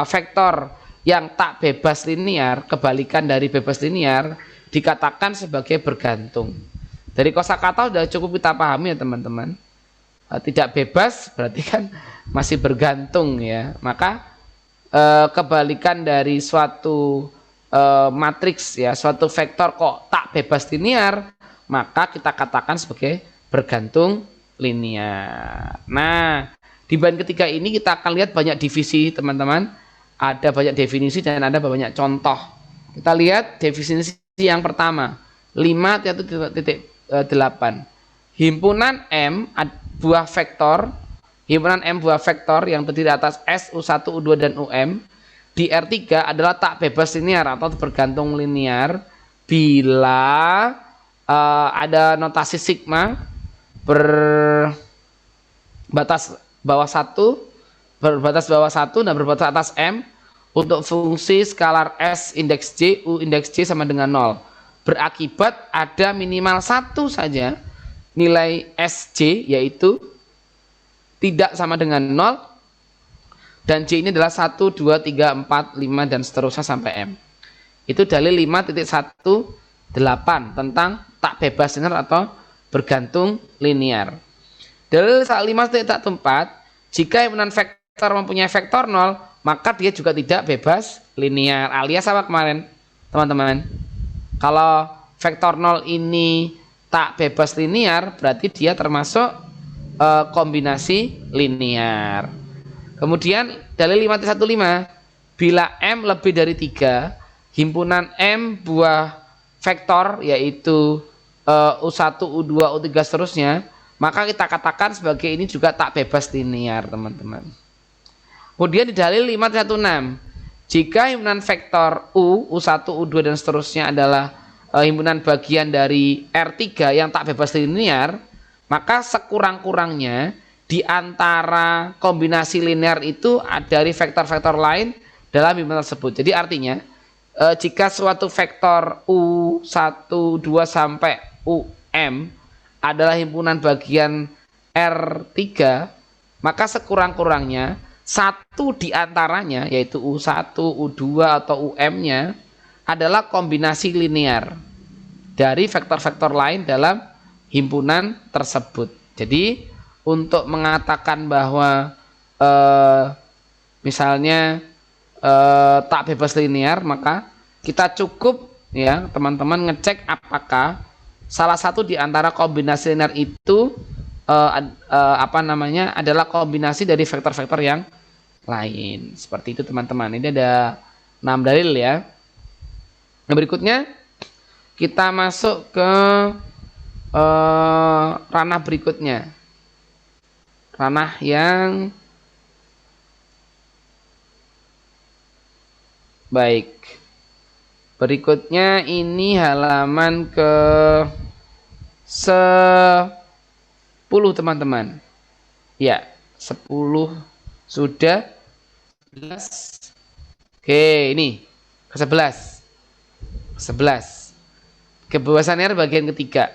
vektor yang tak bebas linear, kebalikan dari bebas linear, dikatakan sebagai bergantung. Dari kosakata sudah cukup kita pahami ya teman-teman. Tidak bebas berarti kan masih bergantung ya. Maka kebalikan dari suatu matriks ya, suatu vektor kok tak bebas linear, maka kita katakan sebagai bergantung linear. Nah, di bagian ketiga ini kita akan lihat banyak divisi teman-teman. Ada banyak definisi dan ada banyak contoh. Kita lihat definisi yang pertama, 5.8. Himpunan M buah vektor, himpunan M buah vektor yang terdiri atas S, U1, U2 dan UM di R3 adalah tak bebas linear atau bergantung linear bila ada notasi sigma berbatas bawah 1 dan berbatas atas M untuk fungsi skalar S indeks J, U indeks J sama dengan 0. Berakibat ada minimal satu saja nilai SJ, yaitu tidak sama dengan 0, dan J ini adalah 1, 2, 3, 4, 5 dan seterusnya sampai M. Itu dalil 5.18 tentang tak bebas linear atau bergantung linear. Dalil 5.14, jika himpunan vektor mempunyai vektor 0, maka dia juga tidak bebas linear. Alias apa kemarin teman-teman? Kalau vektor 0 ini tak bebas linear, berarti dia termasuk kombinasi linear. Kemudian dalil 5.15, bila M lebih dari 3, himpunan M buah vektor yaitu U1, U2, U3 seterusnya, maka kita katakan sebagai ini juga tak bebas linear, teman-teman. Kemudian di dalil 5.16, jika himpunan vektor U1, U2 dan seterusnya adalah himpunan bagian dari R3 yang tak bebas linear, maka sekurang-kurangnya di antara kombinasi linear itu dari vektor-vektor lain dalam himpunan tersebut. Jadi artinya jika suatu vektor U1, 2 sampai UM adalah himpunan bagian R3, maka sekurang-kurangnya satu di antaranya, yaitu U1, U2 atau UM-nya adalah kombinasi linear dari vektor-vektor lain dalam himpunan tersebut. Jadi untuk mengatakan bahwa misalnya tak bebas linear, maka kita cukup ya teman-teman ngecek apakah salah satu di antara kombinasi linear itu adalah kombinasi dari vektor-vektor yang lain. Seperti itu teman-teman. Ini ada 6 dalil ya. Nah, berikutnya kita masuk ke ranah berikutnya. Ranah yang baik. Berikutnya ini halaman ke 10 teman-teman. Ya, 10 sudah. 11. Oke, ini ke-11. 11. Kebebasan linear bagian ketiga.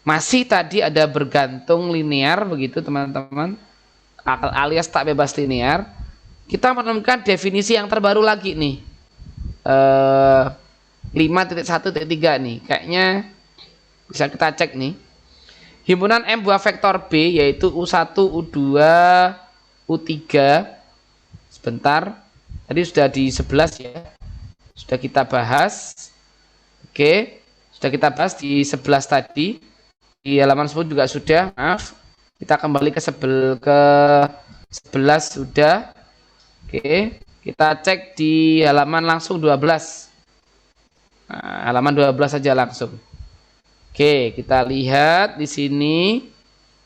Masih tadi ada bergantung linear begitu teman-teman, alias tak bebas linear. Kita menemukan definisi yang terbaru lagi nih. 5.1.3 nih. Kayaknya bisa kita cek nih. Himpunan M buah vektor B yaitu U1, U2, U3. Sebentar. Tadi sudah di 11 ya. Sudah kita bahas. Oke. Sudah kita bahas di 11 tadi. Di halaman 10 juga sudah. Maaf. Kita kembali ke 11 sudah. Oke. Kita cek di halaman langsung 12. Nah, halaman 12 saja langsung. Oke, kita lihat di sini.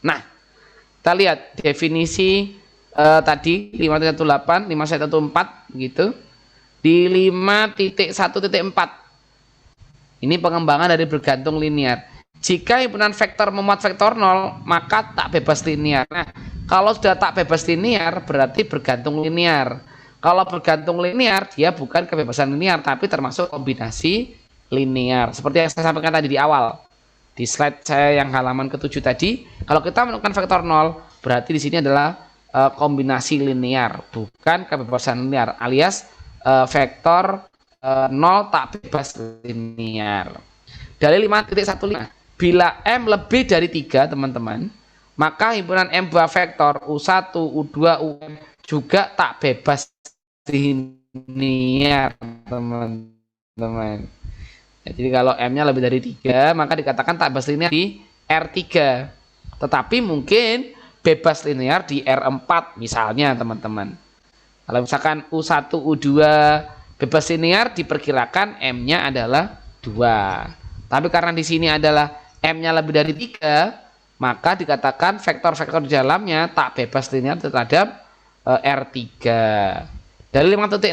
Nah, kita lihat definisi tadi 5.18, 5.1.4 begitu. Di 5.1.4. Ini pengembangan dari bergantung linear. Jika himpunan vektor memuat vektor 0, maka tak bebas linear. Nah, kalau sudah tak bebas linear berarti bergantung linear. Kalau bergantung linear, dia bukan kebebasan linear, tapi termasuk kombinasi linear. Seperti yang saya sampaikan tadi di awal. Di slide saya yang halaman ke-7 tadi, kalau kita menemukan vektor 0, berarti di sini adalah kombinasi linear, bukan kebebasan linear, alias vektor 0 tak bebas linear. Dari 5.15, bila M lebih dari 3, teman-teman, maka himpunan M buah vektor U1, U2, UM juga tak bebas linear, teman-teman. Jadi kalau M-nya lebih dari 3, maka dikatakan tak bebas linear di R3. Tetapi mungkin bebas linear di R4 misalnya, teman-teman. Kalau misalkan U1, U2 bebas linear, diperkirakan M-nya adalah 2. Tapi karena di sini adalah M-nya lebih dari 3, maka dikatakan vektor-vektor di dalamnya tak bebas linear terhadap R3. Dari 5.6,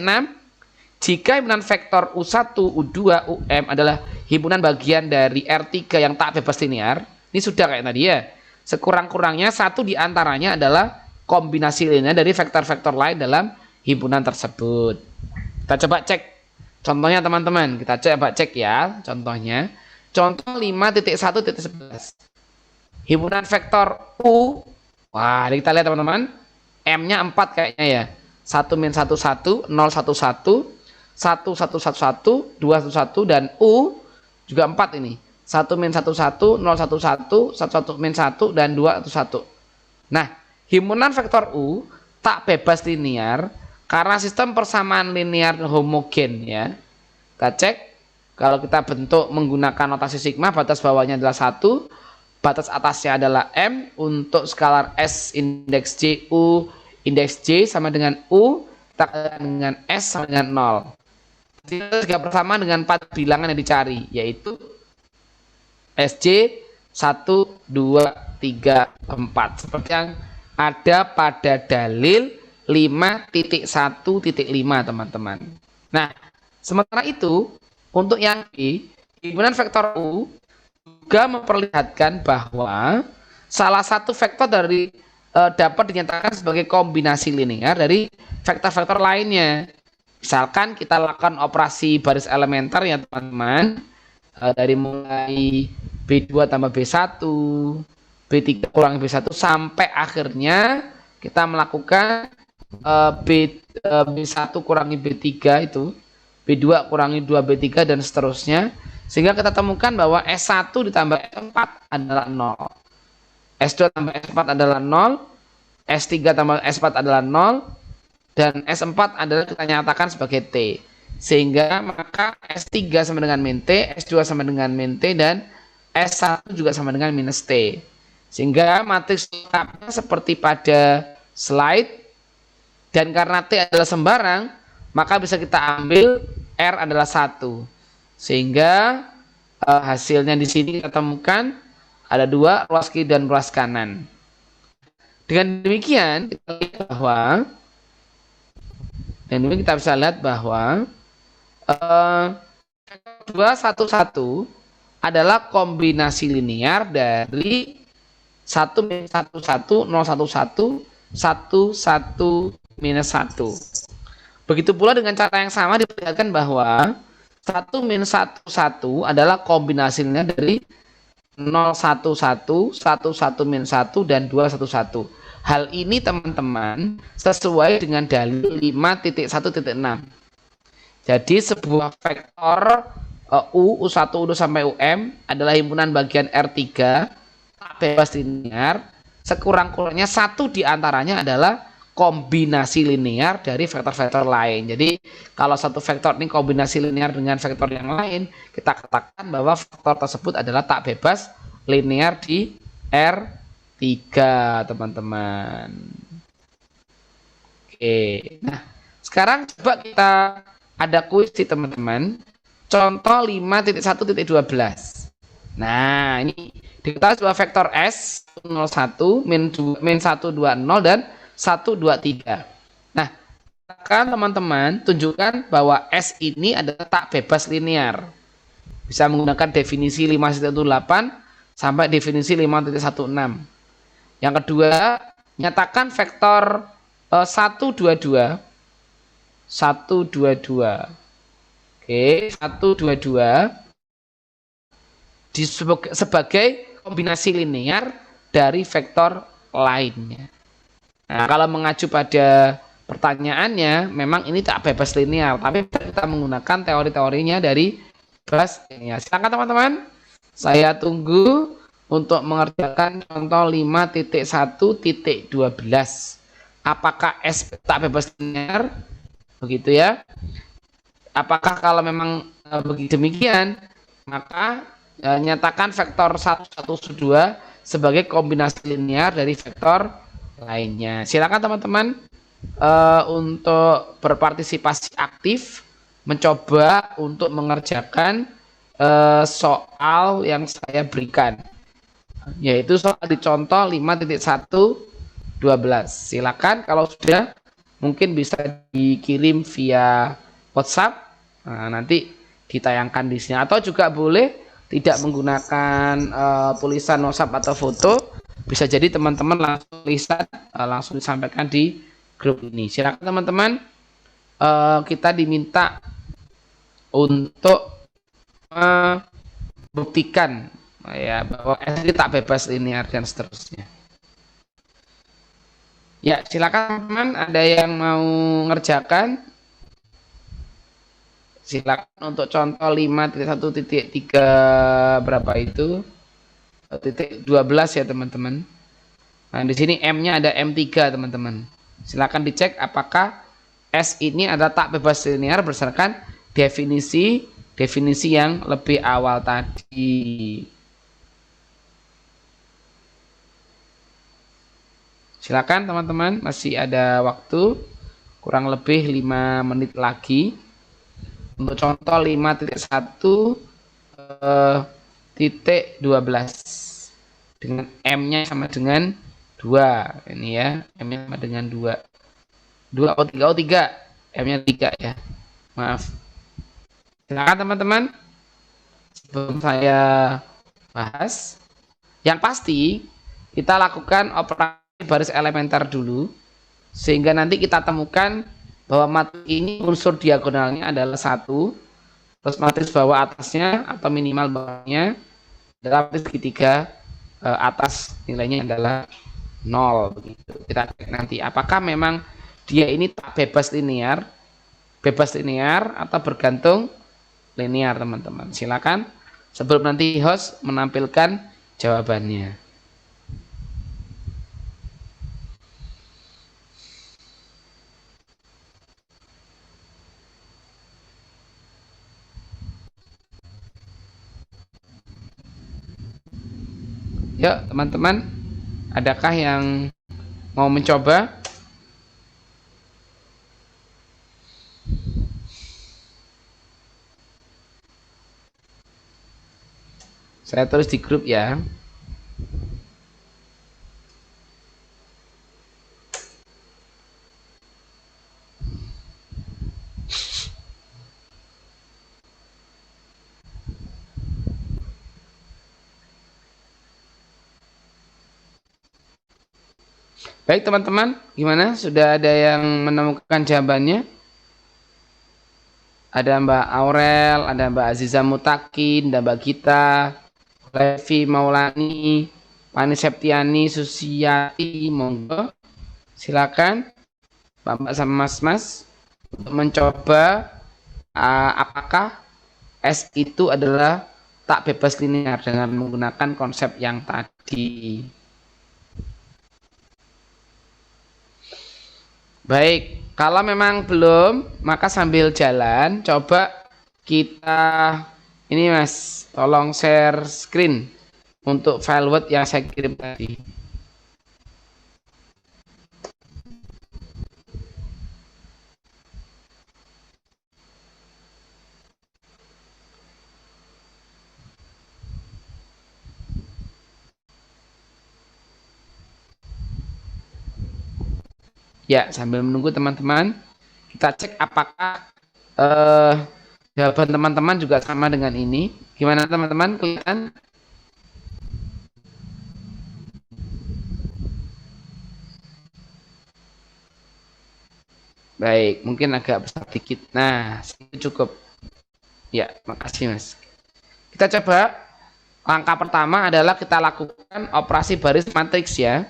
jika himpunan vektor U1, U2, UM adalah himpunan bagian dari R3 yang tak bebas linear, ini sudah kayak tadi ya, sekurang-kurangnya satu di antaranya adalah kombinasi linear dari vektor-vektor lain dalam himpunan tersebut. Kita coba cek contohnya, teman-teman. Kita coba cek ya contohnya. Contoh 5.1.11. Himpunan vektor U. Wah, kita lihat teman-teman. M-nya 4 kayaknya ya. 1 min 1 1, 0 1 1, 1 1 1 1, 2 1 1, dan U juga 4 ini. 1 min 1 1, 0 1 1, 1 1 min 1, dan 2 1 1. Nah, himpunan vektor U tak bebas linear karena sistem persamaan linear homogen ya. Kita cek, kalau kita bentuk menggunakan notasi sigma, batas bawahnya adalah 1, batas atasnya adalah M. Untuk skalar S indeks J, U indeks J sama dengan U, kita kalikan dengan S sama dengan 0. Kita juga bersamaan dengan 4 bilangan yang dicari, yaitu SJ 1, 2, 3, 4. Seperti yang ada pada dalil 5.1.5, teman-teman. Nah, sementara itu, untuk yang B, himpunan vektor U juga memperlihatkan bahwa salah satu vektor dari dapat dinyatakan sebagai kombinasi linear dari vektor-vektor lainnya. Misalkan kita lakukan operasi baris elementer ya, teman-teman, dari mulai B2 tambah B1, B3 kurang B1 sampai akhirnya kita melakukan B1 kurangi B3 itu, B2 kurangi 2B3 dan seterusnya, sehingga kita temukan bahwa S1 ditambah S4 adalah 0, S2 tambah S4 adalah 0, S3 tambah S4 adalah 0, dan S4 adalah kita nyatakan sebagai T. Sehingga maka S3 sama dengan min T, S2 sama dengan min T, dan S1 juga sama dengan minus T. Sehingga matriks lengkapnya seperti pada slide, dan karena T adalah sembarang, maka bisa kita ambil R adalah 1. Sehingga hasilnya di sini kita temukan ada 2, ruas kiri dan ruas kanan. Dengan demikian kita lihat bahwa kita bisa lihat bahwa 2, 1, 1 adalah kombinasi linear dari 1 min 1 1, 0 1 1, 1 1 minus 1. Begitu pula dengan cara yang sama diperlihatkan bahwa 1 min 1 1 adalah kombinasinya dari 0 1 1, 1 1 min 1 dan 2 1 1. Hal ini teman-teman sesuai dengan dalil 5.1.6. Jadi sebuah vektor U1, U2 sampai UM adalah himpunan bagian R3 tak bebas linear. Sekurang-kurangnya satu diantaranya adalah kombinasi linear dari vektor-vektor lain. Jadi kalau satu vektor ini kombinasi linear dengan vektor yang lain, kita katakan bahwa vektor tersebut adalah tak bebas linear di R3, teman-teman. Oke, nah sekarang coba kita ada kuis sih teman-teman. Contoh 5.1.12. Nah, ini diketahui sebuah vektor S 01 min 1 2 0 dan 1 2 3. Nah, kan teman-teman tunjukkan bahwa S ini adalah tak bebas linear. Bisa menggunakan definisi 5.8 sampai definisi 5.16. Yang kedua, nyatakan vektor 1 2 2 1 2 2. Oke, 1 2 2 sebagai kombinasi linear dari vektor lainnya. Nah, kalau mengacu pada pertanyaannya, memang ini tak bebas linear, tapi kita menggunakan teori-teorinya dari bebas linear. Silakan teman-teman, saya tunggu untuk mengerjakan contoh 5.1.12. Apakah S tak bebas linear? Begitu ya. Apakah kalau memang begitu demikian, maka nyatakan vektor 1, 1, 2 sebagai kombinasi linear dari vektor lainnya. Silakan teman-teman untuk berpartisipasi aktif, mencoba untuk mengerjakan soal yang saya berikan, yaitu soal di contoh 5.1.12. Silakan kalau sudah, mungkin bisa dikirim via WhatsApp. Nah, nanti ditayangkan di sini, atau juga boleh tidak menggunakan tulisan WhatsApp atau foto, bisa jadi teman-teman langsung tulisan langsung disampaikan di grup ini. Silakan teman-teman, kita diminta untuk membuktikan ya bahwa S ini tak bebas linear dan seterusnya. Ya, silakan teman, ada yang mau ngerjakan? Silakan untuk contoh 5.1.3 berapa itu? Titik 12 ya teman-teman. Nah, di sini M-nya ada M3 teman-teman. Silakan dicek apakah S ini adalah tak bebas linear berdasarkan definisi yang lebih awal tadi. Silakan teman-teman, masih ada waktu kurang lebih 5 menit lagi. Untuk contoh 5.1.12 dengan M-nya sama dengan 2. Ini ya, M-nya sama dengan 2. 2 oh 3. M-nya 3 ya. Maaf. Silakan teman-teman. Sebelum saya bahas, yang pasti kita lakukan operasi baris elementer dulu, sehingga nanti kita temukan bahwa matriks ini unsur diagonalnya adalah 1, terus matriks bawah atasnya atau minimal bawahnya adalah matriks segitiga atas nilainya adalah 0. Begitu. Kita cek nanti apakah memang dia ini tak bebas linear atau bergantung linear, teman-teman. Silakan sebelum nanti host menampilkan jawabannya. Yuk teman-teman, adakah yang mau mencoba? Saya tulis di grup ya. Baik teman-teman, gimana? Sudah ada yang menemukan jawabannya? ada Mbak Aurel, ada Mbak Aziza Mutakin, ada Mbak Gita, Levi Maulani, Pani Septiani, Susiati, monggo silakan Bapak sama Mas untuk mencoba apakah S itu adalah tak bebas linear dengan menggunakan konsep yang tadi. Baik, kalau memang belum, maka sambil jalan coba kita ini Mas, tolong share screen untuk file Word yang saya kirim tadi. Ya, sambil menunggu teman-teman, kita cek apakah jawaban teman-teman juga sama dengan ini. Gimana teman-teman, kelihatan? Baik, mungkin agak besar dikit. Nah, itu cukup. Ya, makasih Mas. Kita coba, langkah pertama adalah kita lakukan operasi baris matriks ya.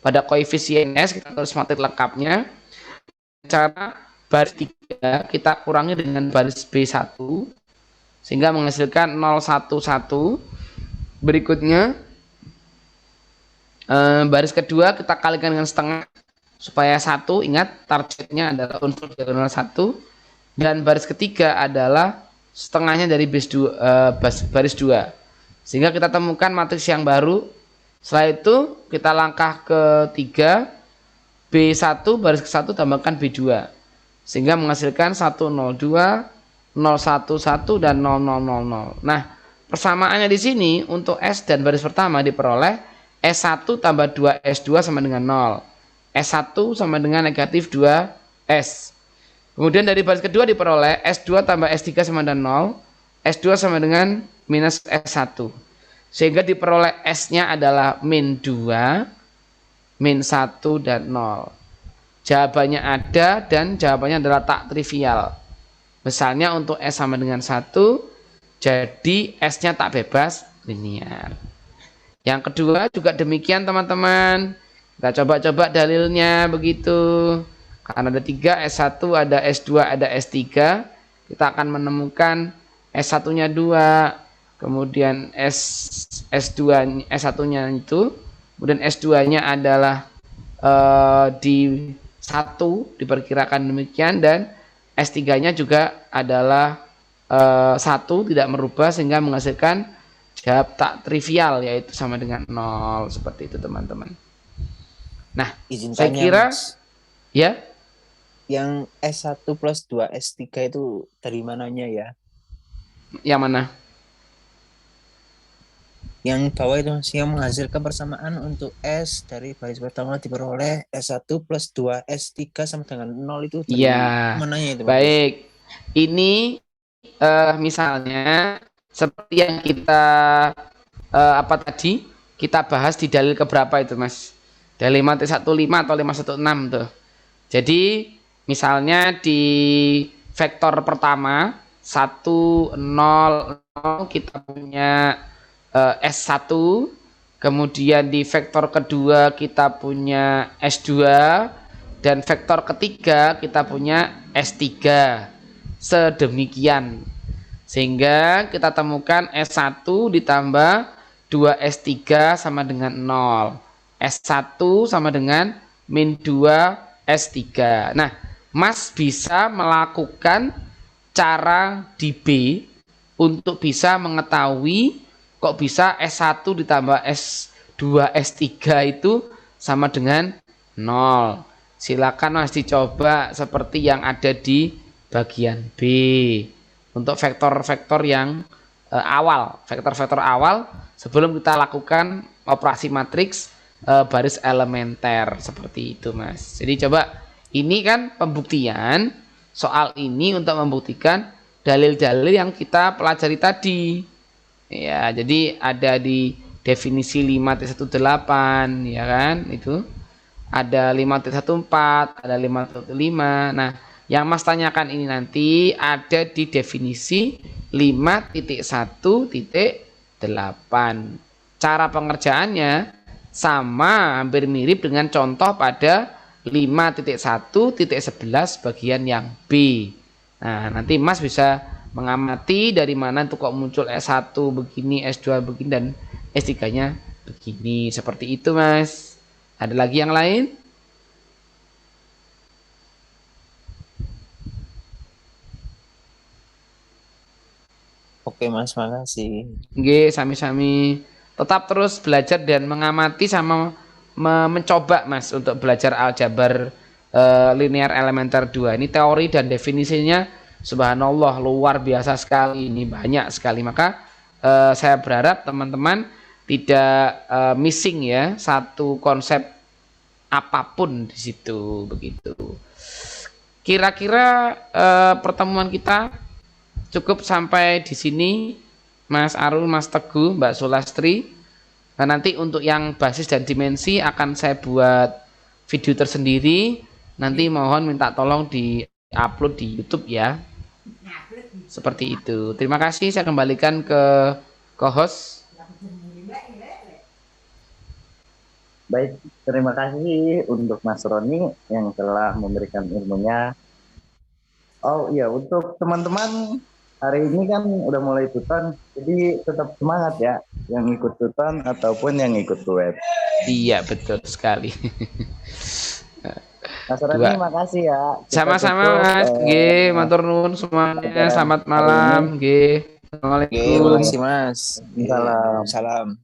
Pada koefisien S kita tulis matrik lengkapnya. Cara baris 3 kita kurangi dengan baris B1 sehingga menghasilkan 011. Berikutnya baris kedua kita kalikan dengan setengah supaya 1. Ingat targetnya adalah unsur diagonal 1. Dan baris ketiga adalah setengahnya dari baris 2 sehingga kita temukan matriks yang baru. Setelah itu kita langkah ketiga, B1 baris ke-1 tambahkan B2 sehingga menghasilkan 102, 011 dan 0000. Nah, persamaannya di sini untuk S dan baris pertama diperoleh S1 tambah 2S2 sama dengan 0. S1 sama dengan negatif 2S. Kemudian dari baris kedua diperoleh S2 tambah S3 sama dengan 0. S2 sama dengan minus S1. Sehingga diperoleh S-nya adalah min 2, min 1, dan 0. Jawabannya ada dan jawabannya adalah tak trivial. Misalnya untuk S sama dengan 1, jadi S-nya tak bebas linear. Yang kedua juga demikian teman-teman. Kita coba-coba dalilnya begitu. Karena ada 3, S1, ada S2, ada S3. Kita akan menemukan S1-nya 2. Kemudian S2 S1-nya itu, kemudian S2-nya adalah di 1 diperkirakan demikian dan S3-nya juga adalah 1 tidak merubah sehingga menghasilkan jawab tak trivial yaitu sama dengan 0 seperti itu teman-teman. Nah, izin saya kira Mas, ya yang S1 plus 2 S3 itu dari mananya ya? Yang mana? Yang bawah itu yang menghasilkan persamaan untuk S dari baris pertama diperoleh S1 plus 2 S3 sama dengan 0 itu dari mananya itu? Baik, ini misalnya seperti yang kita tadi kita bahas di dalil keberapa itu Mas? Dalil 5.15 atau 516 tuh. Jadi misalnya di vektor pertama 1, 0, 0 kita punya S1, kemudian di vektor kedua kita punya S2, dan vektor ketiga kita punya S3. Sedemikian. Sehingga kita temukan S1 ditambah 2S3 sama dengan 0. S1 sama dengan min 2 S3. Nah, Mas bisa melakukan cara di B untuk bisa mengetahui kok bisa S1 ditambah S2 S3 itu sama dengan 0. Silakan Mas dicoba seperti yang ada di bagian B. Untuk vektor-vektor yang awal, vektor-vektor awal sebelum kita lakukan operasi matriks baris elementer seperti itu Mas. Jadi coba ini kan pembuktian soal ini untuk membuktikan dalil-dalil yang kita pelajari tadi. Ya, jadi ada di definisi 5.18 ya kan, itu ada 5.14, ada 5.5. Nah, Yang Mas tanyakan ini nanti ada di definisi 5.1.8. Cara pengerjaannya sama hampir mirip dengan contoh pada 5.1.11 bagian yang B. Nah, nanti Mas bisa mengamati dari mana tuh kok muncul S1 begini, S2 begini, dan S3-nya begini. Seperti itu, Mas. Ada lagi yang lain? Oke Mas, makasih. Nggih, sami-sami. Tetap terus belajar dan mengamati sama mencoba Mas untuk belajar aljabar linear elementer 2. Ini teori dan definisinya subhanallah luar biasa sekali, ini banyak sekali. Maka saya berharap teman-teman tidak missing ya satu konsep apapun di situ begitu. Kira-kira pertemuan kita cukup sampai di sini, Mas Arul, Mas Teguh, Mbak Sulastri. Nah, nanti untuk yang basis dan dimensi akan saya buat video tersendiri. Nanti mohon minta tolong di-upload di YouTube ya. Seperti itu. Terima kasih, saya kembalikan ke host. Baik, terima kasih untuk Mas Roni yang telah memberikan ilmunya. Oh iya, untuk teman-teman hari ini kan udah mulai tuton, jadi tetap semangat ya, yang ikut tuton ataupun yang ikut web. Iya, betul sekali. Mas Roni, makasih ya. Sama-sama Mas, nggih, matur nuwun semuanya. Selamat malam, nggih. Assalamualaikum. Oke, makasih Mas. Salam. Salam.